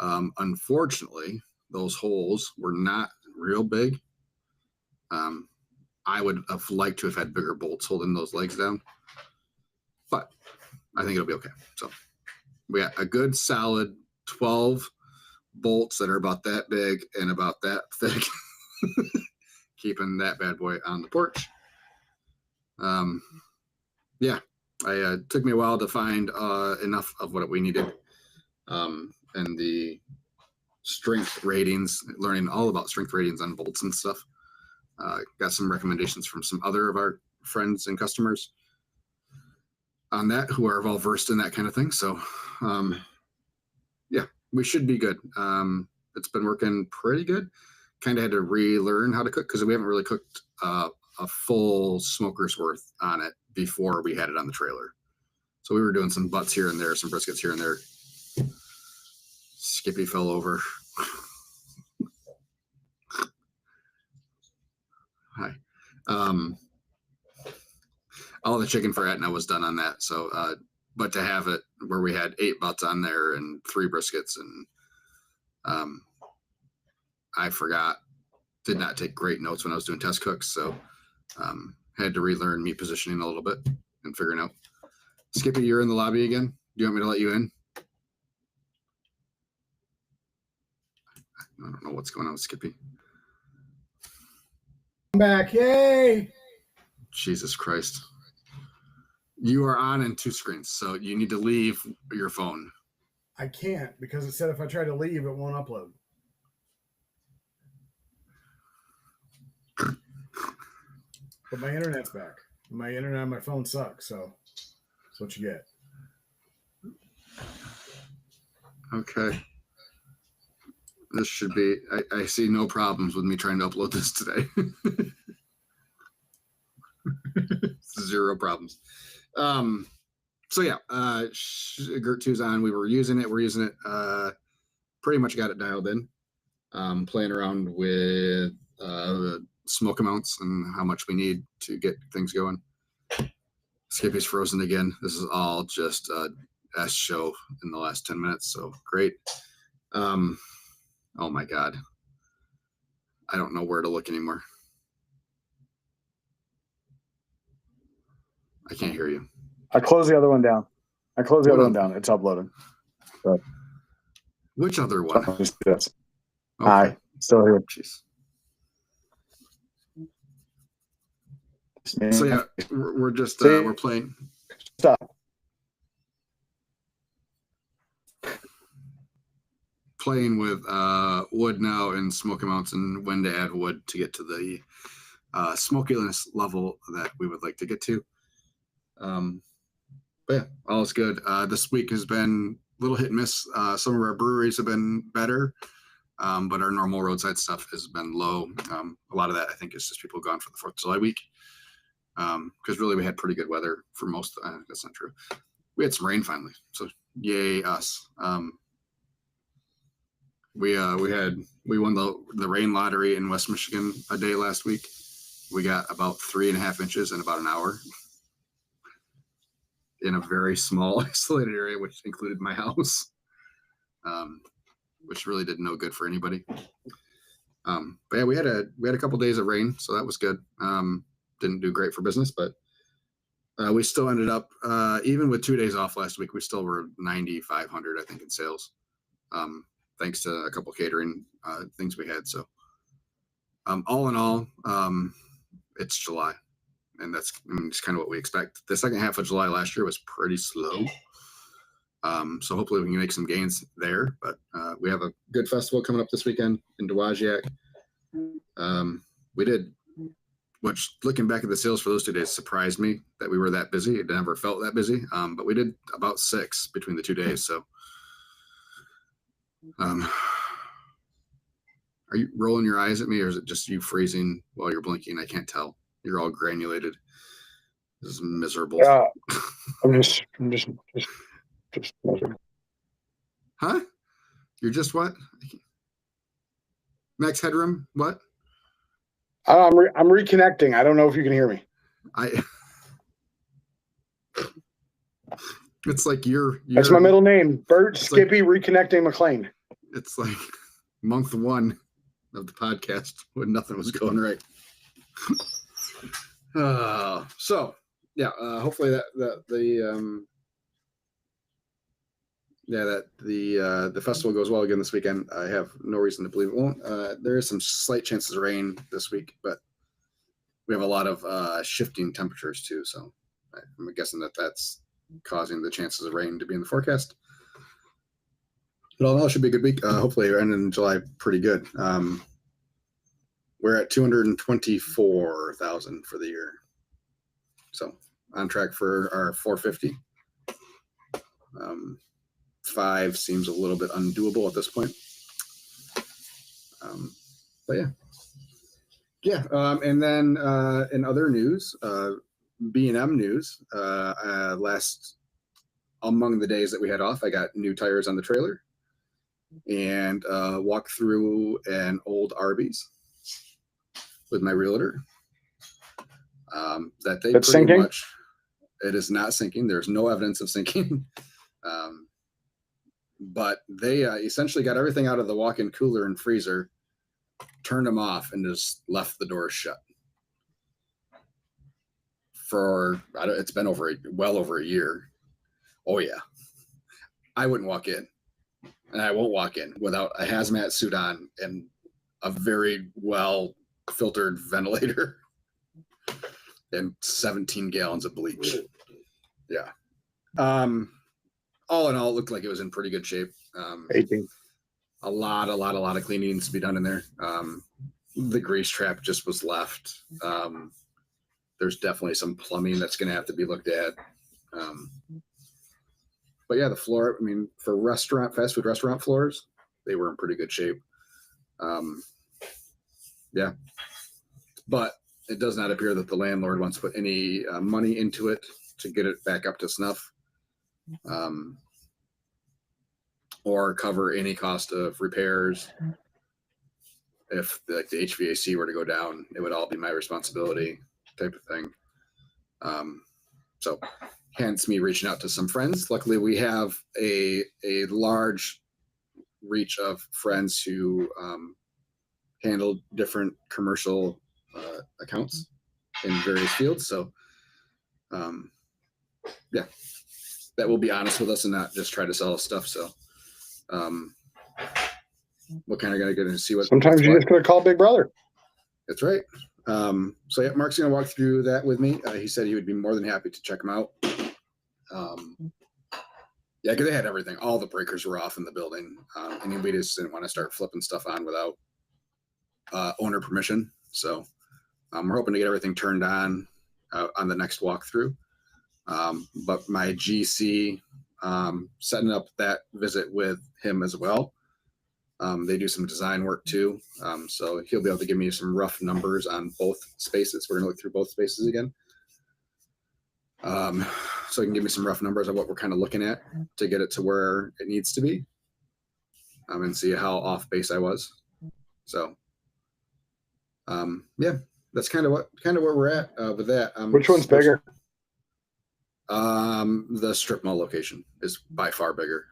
Unfortunately, those holes were not real big. I would have liked to have had bigger bolts holding those legs down, but I think it'll be okay. So we got a good solid 12 bolts that are about that big and about that thick, keeping that bad boy on the porch. Yeah, it took me a while to find enough of what we needed. And the strength ratings, learning all about strength ratings on bolts and stuff. Got some recommendations from some other of our friends and customers on that who are well versed in that kind of thing. So, yeah, we should be good. It's been working pretty good. Kind of had to relearn how to cook because we haven't really cooked a full smoker's worth on it before we had it on the trailer. So we were doing some butts here and there, some briskets here and there. Skippy fell over. Hi. All the chicken for Etna was done on that. So, but to have it where we had 8 butts on there and 3 briskets and I forgot, did not take great notes when I was doing test cooks. So, had to relearn meat positioning a little bit and figuring out. Skippy, you're in the lobby again. Do you want me to let you in? I don't know what's going on with Skippy. I'm back. Yay! Jesus Christ. You are on in 2 screens, so you need to leave your phone. I can't because it said if I try to leave, it won't upload. But my internet's back. My internet on my phone sucks, so that's what you get. Okay. This should be, I see no problems with me trying to upload this today. 0 problems. So yeah, Gert 2's on. We were using it. We're using it. Pretty much got it dialed in. Playing around with smoke amounts and how much we need to get things going. Skippy's frozen again. This is all just a S show in the last 10 minutes. So great. Oh my God. I don't know where to look anymore. I can't hear you. I closed the other one down. It's uploading. So, Which other one? just this. Okay. Hi, still here. Jeez. So yeah, we're just we're playing. Stop. Playing with wood now and smoke amounts and when to add wood to get to the smokiness level that we would like to get to. But yeah, all is good. This week has been a little hit and miss. Some of our breweries have been better, but our normal roadside stuff has been low. A lot of that I think is just people gone for the 4th of July week. Because really we had pretty good weather for most. That's not true. We had some rain finally, so yay us. We won the rain lottery in West Michigan a day last week. We got about 3.5 inches in about an hour in a very small isolated area, which included my house, which really did no good for anybody. But yeah, we had a couple days of rain, so that was good. Didn't do great for business, but we still ended up, even with 2 days off last week, we still were 9,500, I think, in sales. Thanks to a couple catering things we had. So all in all, it's July, and that's kind of what we expect. The second half of July last year was pretty slow. So hopefully we can make some gains there. But we have a good festival coming up this weekend in Dowagiac. We did, which looking back at the sales for those 2 days surprised me that we were that busy. It never felt that busy. But we did about 6 between the 2 days. So are you rolling your eyes at me, or is it just you freezing while you're blinking? I can't tell. You're all granulated. This is miserable. Yeah, I'm just miserable. Huh? You're just what? Max headroom? What? I'm reconnecting. I don't know if you can hear me. It's like you're That's my middle name, Bert Skippy Reconnecting McLean. It's like month 1 of the podcast when nothing was going right. So yeah, hopefully that the festival goes well again this weekend. I have no reason to believe it won't. There is some slight chances of rain this week, but we have a lot of shifting temperatures too. So I'm guessing that's causing the chances of rain to be in the forecast. But all in all, it should be a good week. Hopefully we're ending July pretty good. We're at 224,000 for the year. So on track for our 450. 5 seems a little bit undoable at this point. But yeah. And then in other news, B&M news, last among the days that we had off, I got new tires on the trailer and walked through an old Arby's with my realtor. That they It's pretty sinking? much, it is not sinking. There's no evidence of sinking. But they essentially got everything out of the walk-in cooler and freezer, turned them off, and just left the doors shut. It's been well over a year. Oh yeah, I wouldn't walk in, and I won't walk in without a hazmat suit on and a very well filtered ventilator and 17 gallons of bleach. Yeah. All in all, it looked like it was in pretty good shape. 18. A lot of cleaning needs to be done in there. The grease trap just was left. there's definitely some plumbing that's going to have to be looked at. But yeah, the floor, I mean, for fast food restaurant floors, they were in pretty good shape. Yeah. But it does not appear that the landlord wants to put any money into it to get it back up to snuff, or cover any cost of repairs. If the HVAC were to go down, it would all be my responsibility, type of thing. So hence me reaching out to some friends. Luckily, we have a large reach of friends who handle different commercial accounts in various fields. So yeah, that will be honest with us and not just try to sell us stuff. So we're kind of going to see what. Sometimes you just got to call Big Brother. That's right. So yeah, Mark's going to walk through that with me. He said he would be more than happy to check them out. Yeah, because they had everything. All the breakers were off in the building, and we just didn't want to start flipping stuff on without owner permission. So we're hoping to get everything turned on the next walkthrough. But my GC, setting up that visit with him as well. They do some design work too. So he'll be able to give me some rough numbers on both spaces. We're going to look through both spaces again. So he can give me some rough numbers of what we're kind of looking at to get it to where it needs to be, and see how off base I was. So, yeah, that's kind of where we're at with that. Which one's bigger? The strip mall location is by far bigger,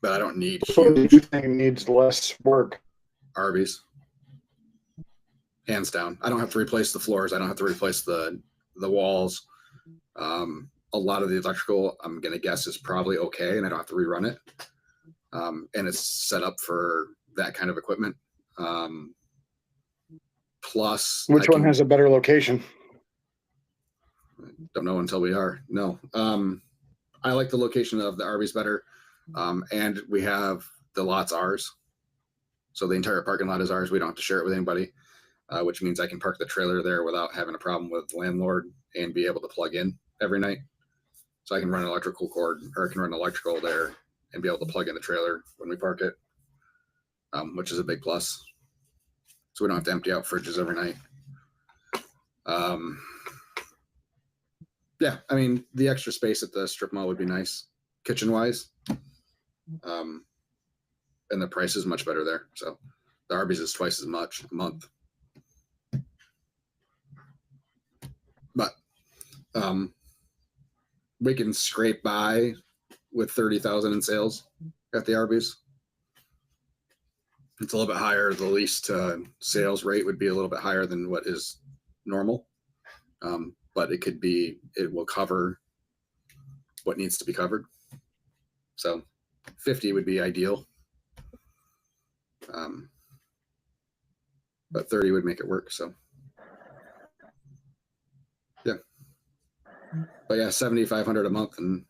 but I don't need. Which one do you think needs less work? Arby's. Hands down. I don't have to replace the floors. I don't have to replace the walls. A lot of the electrical, I'm going to guess, is probably okay, and I don't have to rerun it. And it's set up for that kind of equipment. Plus, which one has a better location? Don't know until we are. No. I like the location of the Arby's better. And we have the lot's ours. So the entire parking lot is ours. We don't have to share it with anybody. Which means I can park the trailer there without having a problem with the landlord and be able to plug in every night. So I can run an electrical cord, or I can run electrical there and be able to plug in the trailer when we park it, which is a big plus. So we don't have to empty out fridges every night. Yeah, I mean, the extra space at the strip mall would be nice, kitchen-wise. And the price is much better there. So the Arby's is twice as much a month. But we can scrape by with 30,000 in sales at the Arby's. It's a little bit higher. The least sales rate would be a little bit higher than what is normal. But it will cover what needs to be covered. So 50 would be ideal. But 30 would make it work. So yeah. But yeah, 7,500 a month and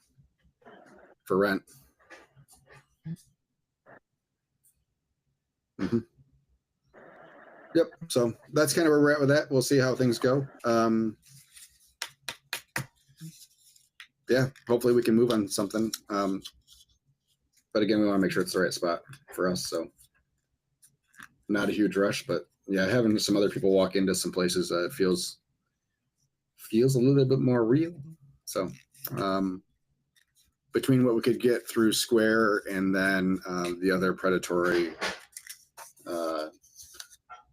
for rent. Mm-hmm. Yep. So that's kind of where we're at with that. We'll see how things go. Yeah, hopefully we can move on something. But again, we want to make sure it's the right spot for us. So not a huge rush, but yeah, having some other people walk into some places feels a little bit more real. So between what we could get through Square and then the other predatory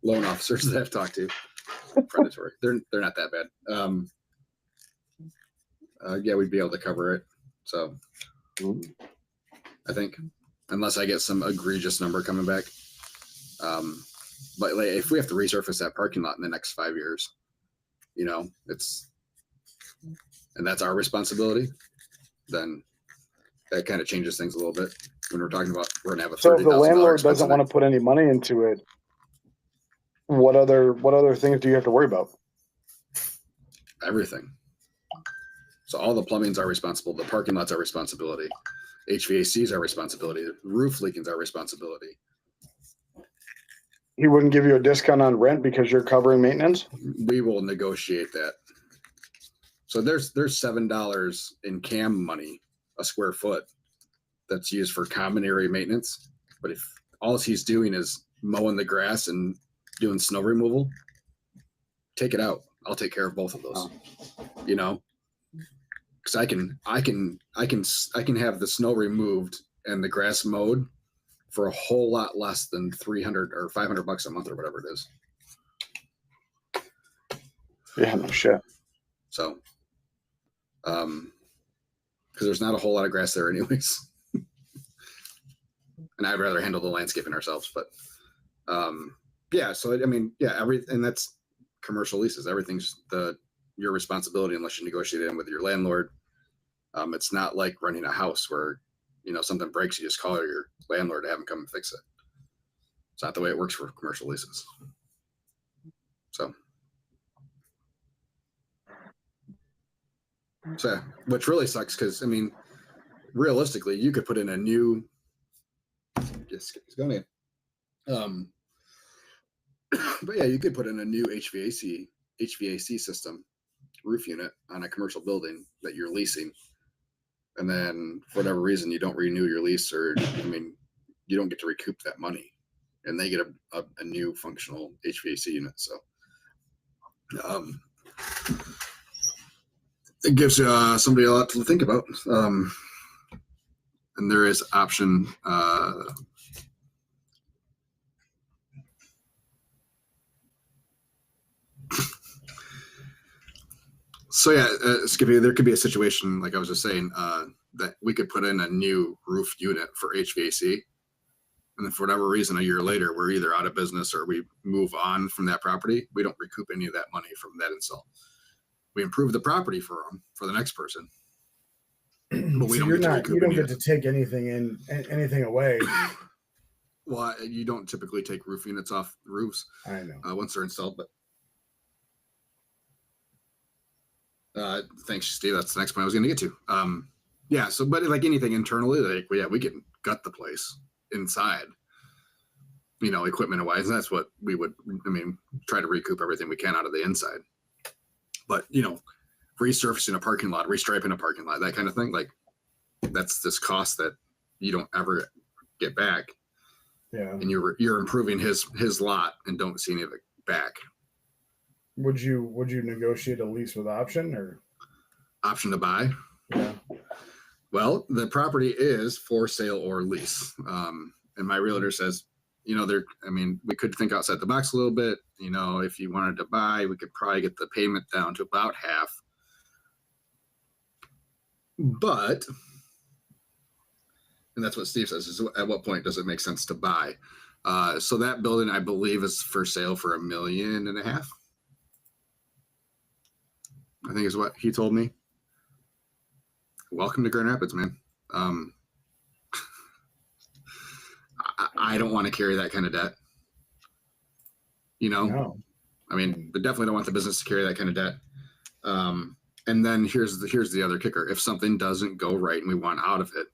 loan officers that I've talked to, predatory, they're not that bad. Yeah, we'd be able to cover it. So I think, unless I get some egregious number coming back. But like, if we have to resurface that parking lot in the next 5 years, and that's our responsibility, then that kind of changes things a little bit when we're talking about we're going to have a $30,000. So if the landlord doesn't want to put any money into it, what other things do you have to worry about? Everything. So all the plumbing's our responsible. The parking lot's our responsibility. HVAC's our responsibility. Roof leaking's our responsibility. he wouldn't give you a discount on rent because you're covering maintenance? We will negotiate that. So there's $7 in CAM money a square foot that's used for common area maintenance. But if all he's doing is mowing the grass and doing snow removal, take it out. I'll take care of both of those. You know, because I can have the snow removed and the grass mowed for a whole lot less than $300 or $500 a month or whatever it is. Yeah, no shit. So, because there's not a whole lot of grass there anyways. And I'd rather handle the landscaping ourselves, but yeah. So I mean, yeah, and that's commercial leases. Everything's your responsibility unless you negotiate it in with your landlord. It's not like renting a house where, you know, something breaks, you just call your landlord to have them come and fix it. It's not the way it works for commercial leases. So which really sucks because I mean, realistically, you could put in a new. Yes, it's going in. But yeah, you could put in a new HVAC system, roof unit on a commercial building that you're leasing, and then for whatever reason you don't renew your lease, or I mean, you don't get to recoup that money, and they get a new functional HVAC unit. So, it gives somebody a lot to think about. And there is option. So yeah, Skippy, there could be a situation like I was just saying that we could put in a new roof unit for HVAC, and then for whatever reason, a year later, we're either out of business or we move on from that property. We don't recoup any of that money from that install. We improve the property for the next person, but we So don't get to recoup you don't any get of to it. take anything away. Well, you don't typically take roof units off roofs I know. once they're installed, but thanks, Steve. That's the next point I was going to get to. Yeah. So, but like anything internally, like we can gut the place inside, you know, equipment wise. And that's what we would. I mean, try to recoup everything we can out of the inside. But you know, resurfacing a parking lot, restriping a parking lot, that kind of thing. Like that's this cost that you don't ever get back. Yeah. And you're improving his lot and don't see any of it back. Would you negotiate a lease with option or Option to buy? Yeah. Well, the property is for sale or lease. And my realtor says, you know, we could think outside the box a little bit. You know, if you wanted to buy, we could probably get the payment down to about half. But, and that's what Steve says, is at what point does it make sense to buy? So that building, I believe, is for sale for $1.5 million. I think is what he told me. Welcome to Grand Rapids, man. I don't want to carry that kind of debt. You know, no? I mean, but definitely don't want the business to carry that kind of debt. And then here's the other kicker. If something doesn't go right and we want out of it,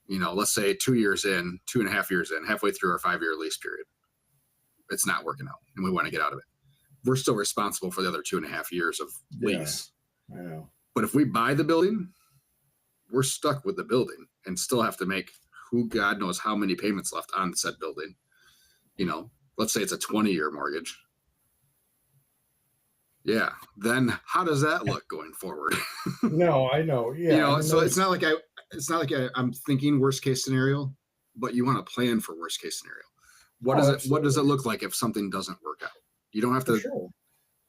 you know, let's say 2 years in, 2.5 years in, halfway through our 5-year lease period, it's not working out and we want to get out of it. We're still responsible for the other 2.5 years of lease. Yeah, I know. But if we buy the building, we're stuck with the building and still have to make who God knows how many payments left on said building. You know, let's say it's a 20-year mortgage. Yeah. Then how does that look going forward? No, I know. Yeah. You know, I mean, so it's not like I'm thinking worst case scenario, but you want to plan for worst case scenario. What does it look like if something doesn't work out? You don't have to, sure.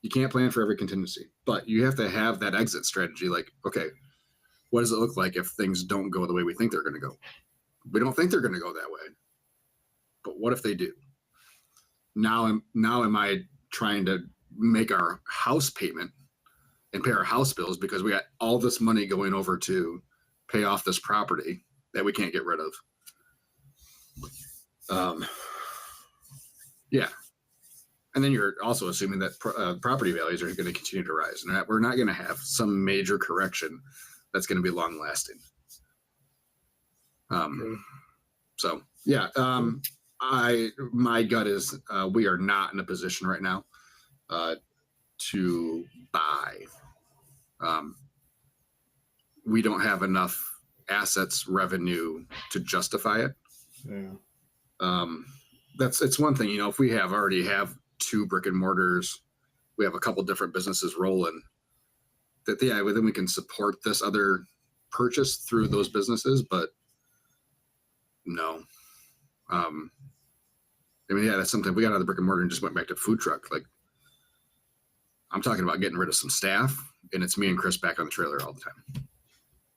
You can't plan for every contingency, but you have to have that exit strategy. Like, okay, what does it look like if things don't go the way we think they're going to go? We don't think they're going to go that way, but what if they do? Now am I trying to make our house payment and pay our house bills because we got all this money going over to pay off this property that we can't get rid of? Yeah. And then you're also assuming that property values are going to continue to rise, and we're not going to have some major correction that's going to be long lasting. So yeah, My gut is we are not in a position right now to buy. We don't have enough assets, revenue to justify it. Yeah. It's one thing, if we already have 2 brick and mortars, we have a couple different businesses rolling. Then we can support this other purchase through those businesses, but no. That's something. We got out of the brick and mortar and just went back to food truck. Like, I'm talking about getting rid of some staff, and it's me and Chris back on the trailer all the time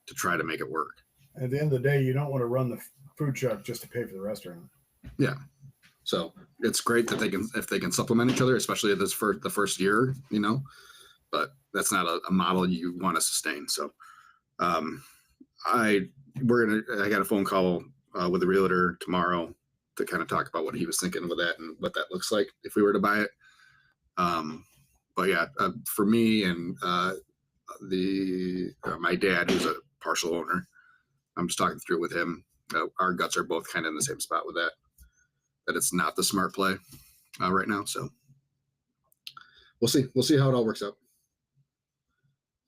to try to make it work. At the end of the day, you don't want to run the food truck just to pay for the restaurant. Yeah. So it's great that if they can supplement each other, especially at the first year, but that's not a model you want to sustain. So, I got a phone call with a realtor tomorrow to kind of talk about what he was thinking with that and what that looks like if we were to buy it. But yeah, for me and my dad, who's a partial owner, I'm just talking through with him. Our guts are both kind of in the same spot with that it's not the smart play right now. So we'll see how it all works out.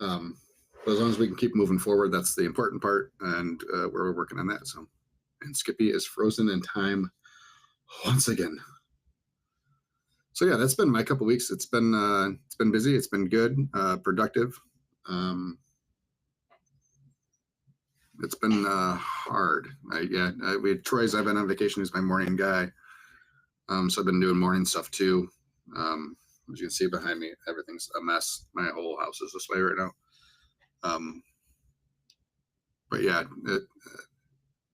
But as long as we can keep moving forward, that's the important part, and we're working on that. So, and Skippy is frozen in time once again. So yeah, that's been my couple weeks. It's been busy. It's been good, productive. It's been hard. Troy's. I've been on vacation. He's my morning guy. So I've been doing morning stuff too. As you can see behind me, everything's a mess. My whole house is this way right now. But yeah,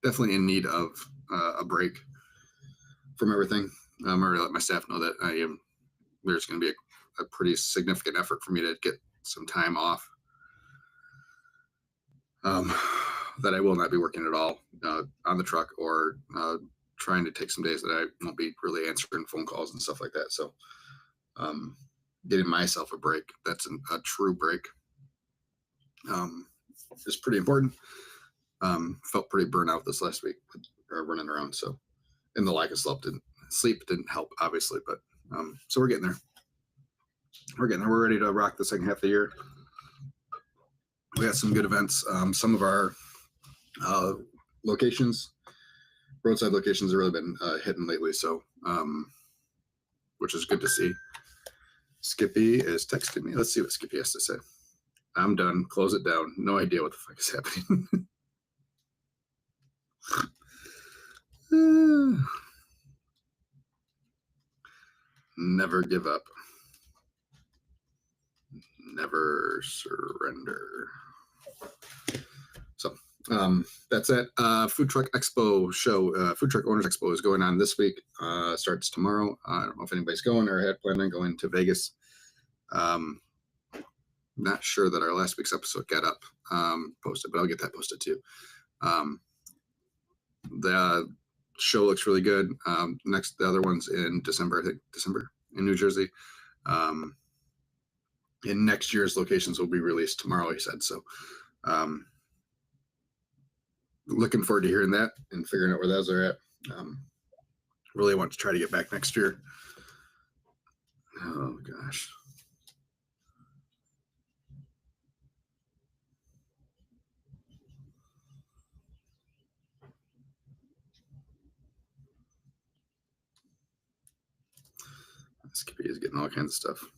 definitely in need of a break from everything. I'm already let my staff know that there's going to be a pretty significant effort for me to get some time off. That I will not be working at all on the truck or trying to take some days that I won't be really answering phone calls and stuff like that. So getting myself a break, that's a true break, is pretty important. Felt pretty burnt out this last week running around. So, and the lack of sleep didn't help, obviously, but so we're getting there. We're ready to rock the second half of the year. We had some good events. Some of our roadside locations have really been hitting lately. So, which is good to see. Skippy is texting me. Let's see what Skippy has to say. I'm done. Close it down. No idea what the fuck is happening. Never give up. Never surrender. So that's it. Food Truck Expo show. Food Truck Owners Expo is going on this week. Starts tomorrow. I don't know if anybody's going or had planned on going to Vegas. Not sure that our last week's episode got up posted, but I'll get that posted too. The show looks really good. The other one's in December, I think December in New Jersey. And next year's locations will be released tomorrow, he said. So looking forward to hearing that and figuring out where those are at. Really want to try to get back next year. Oh gosh. Skippy is getting all kinds of stuff.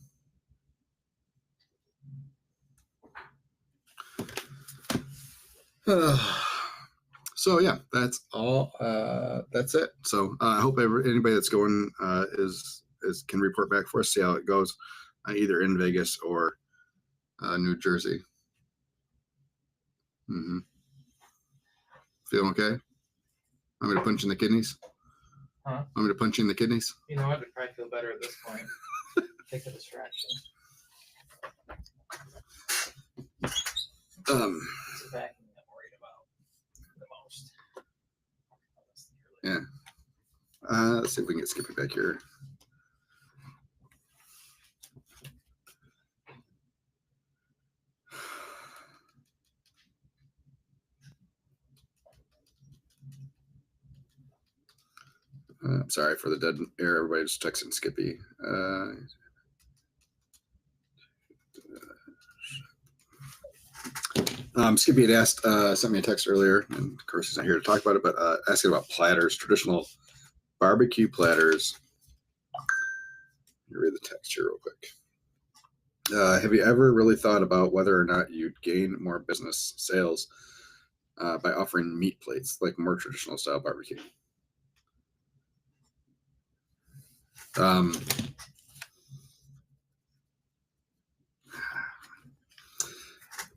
So yeah, that's all. That's it. So I hope anybody that's going can report back for us, see how it goes, either in Vegas or New Jersey. Mm-hmm. Feeling okay? Want me to punch in the kidneys? Huh? Want me to punch you in the kidneys? You know what? I'd probably feel better at this point. Take the distraction. It's the vacuum I'm worried about the most. Yeah. Let's see if we can get Skippy back here. I'm sorry for the dead air. Everybody just texting Skippy. Skippy had asked, sent me a text earlier, and of course he's not here to talk about it, but asking about platters, traditional barbecue platters. Let me read the text here real quick. Have you ever really thought about whether or not you'd gain more business sales by offering meat plates, like more traditional style barbecue?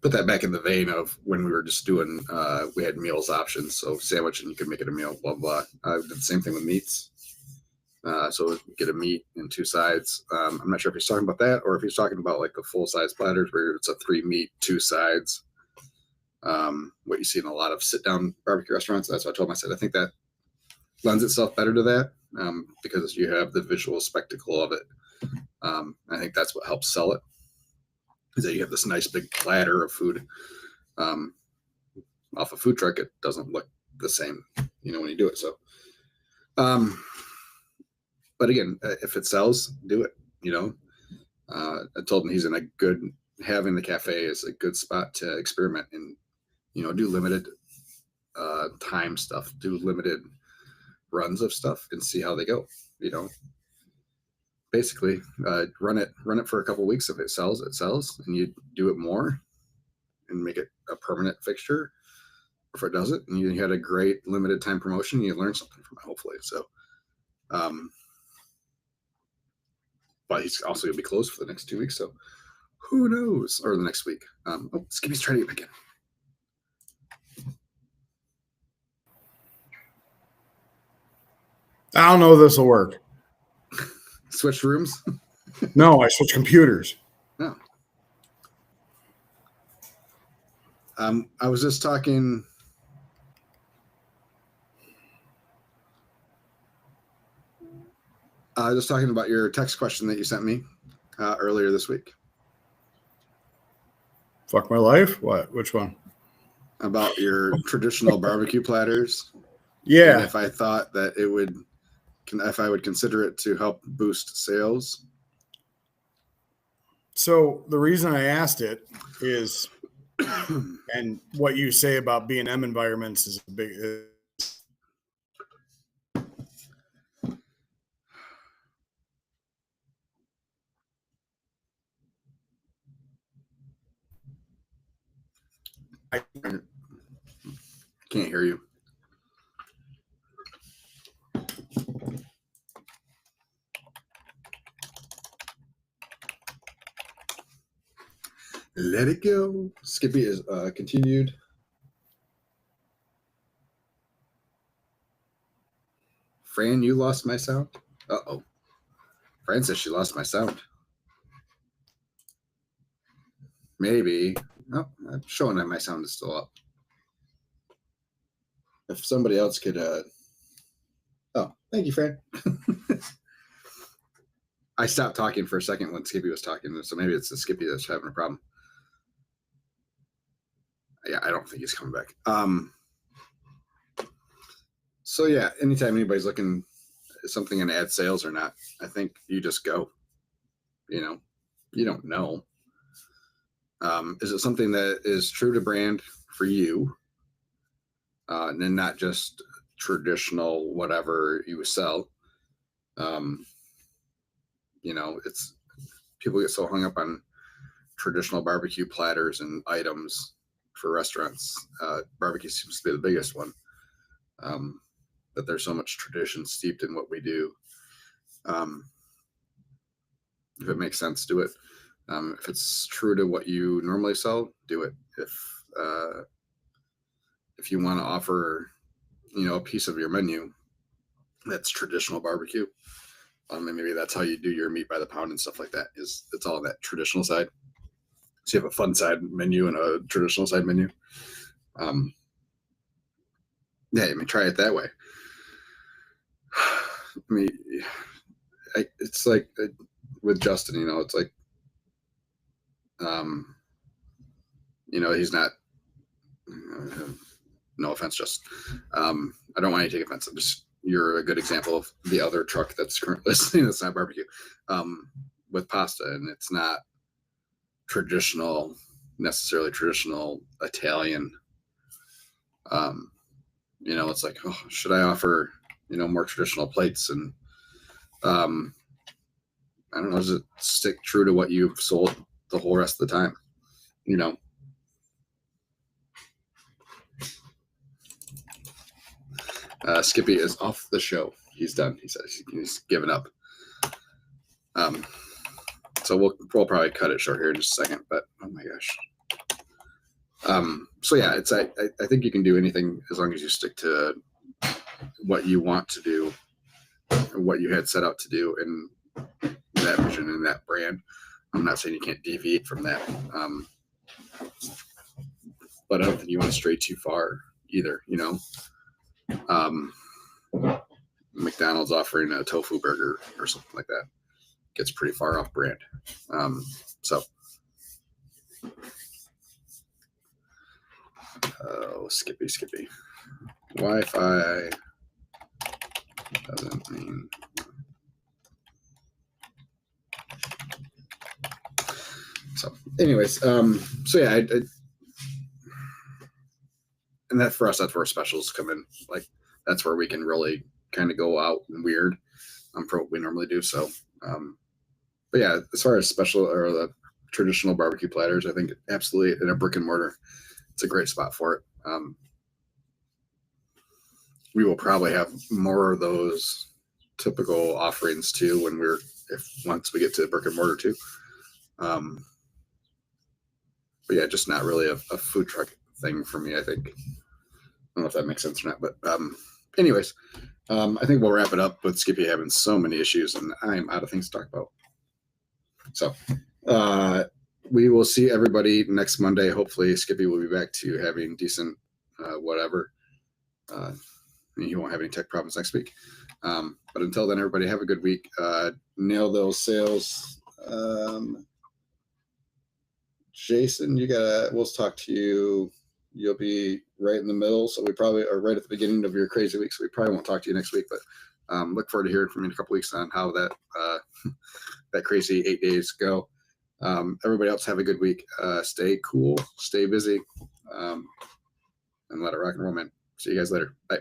Put that back in the vein of when we were just doing, we had meals options. So sandwich and you could make it a meal, blah, blah. I did the same thing with meats. So get a meat and 2 sides. I'm not sure if he's talking about that or if he's talking about like the full size platters where it's a 3 meat, 2 sides. What you see in a lot of sit down barbecue restaurants. That's what I told him. I said, I think that lends itself better to that because you have the visual spectacle of it. I think that's what helps sell it. Is that you have this nice big platter of food off a food truck. It doesn't look the same, when you do it. So, but again, if it sells, do it. I told him he's in a good, having the cafe is a good spot to experiment and, do limited time stuff, do limited runs of stuff and see how they go, basically run it for a couple of weeks. If it sells, and you do it more and make it a permanent fixture. If it doesn't, and you had a great limited time promotion, you learn something from it, hopefully. So, but he's also gonna be closed for the next 2 weeks. So who knows? Or the next week. Skippy's trying to get back in. I don't know if this will work. Switch rooms? No, I switched computers. No. I was just talking. Just talking about your text question that you sent me earlier this week. Fuck my life? What? Which one? About your traditional barbecue platters. Yeah. And if I thought that it would, if I would consider it to help boost sales. So the reason I asked it is, and what you say about B&M environments is a big. I can't hear you. Let it go. Skippy is continued. Fran, you lost my sound? Uh-oh. Fran says she lost my sound. Maybe. Oh, I'm showing that my sound is still up. If somebody else could... Oh, thank you, Fran. I stopped talking for a second when Skippy was talking, so maybe it's the Skippy that's having a problem. Yeah, I don't think he's coming back. So yeah, anytime anybody's looking at something and add sales or not, I think you just go. You don't know. Is it something that is true to brand for you, and then not just traditional whatever you sell? It's people get so hung up on traditional barbecue platters and items for restaurants. Barbecue seems to be the biggest one. But there's so much tradition steeped in what we do. If it makes sense, do it. If it's true to what you normally sell, do it. If you want to offer, a piece of your menu that's traditional barbecue, and maybe that's how you do your meat by the pound and stuff like that. It's all on that traditional side. So you have a fun side menu and a traditional side menu. Yeah, try it that way. It's like with Justin, it's like, he's not, no offense, Justin. I don't want you to take offense. you're a good example of the other truck that's currently listening that's not barbecue, with pasta, and it's not necessarily traditional Italian. It's like, oh, should I offer, more traditional plates? And I don't know, does it stick true to what you've sold the whole rest of the time? Skippy is off the show. He's done. He says he's given up. So we'll probably cut it short here in just a second. But oh my gosh. So yeah, I think you can do anything as long as you stick to what you want to do, or what you had set out to do in that vision and that brand. I'm not saying you can't deviate from that, but I don't think you want to stray too far either. McDonald's offering a tofu burger or something like that gets pretty far off brand. So Skippy. Wi-Fi doesn't mean. So, anyways, so yeah, and that for us, that's where specials come in. Like, that's where we can really kind of go out and weird for what we normally do. So, but yeah, as far as special or the traditional barbecue platters, I think absolutely in a brick and mortar, it's a great spot for it. We will probably have more of those typical offerings too once we get to brick and mortar too. But yeah, just not really a food truck thing for me, I think. I don't know if that makes sense or not, but anyways, I think we'll wrap it up with Skippy having so many issues, and I'm out of things to talk about. So we will see everybody next Monday. Hopefully Skippy will be back to having decent whatever. He won't have any tech problems next week. But until then, everybody have a good week. Nail those sales. Jason, we'll talk to you. You'll be right in the middle. So we probably are right at the beginning of your crazy week. So we probably won't talk to you next week, but look forward to hearing from you in a couple weeks on how that, that crazy 8 days go. Everybody else have a good week. Stay cool, stay busy, and let it rock and roll, man. See you guys later. Bye.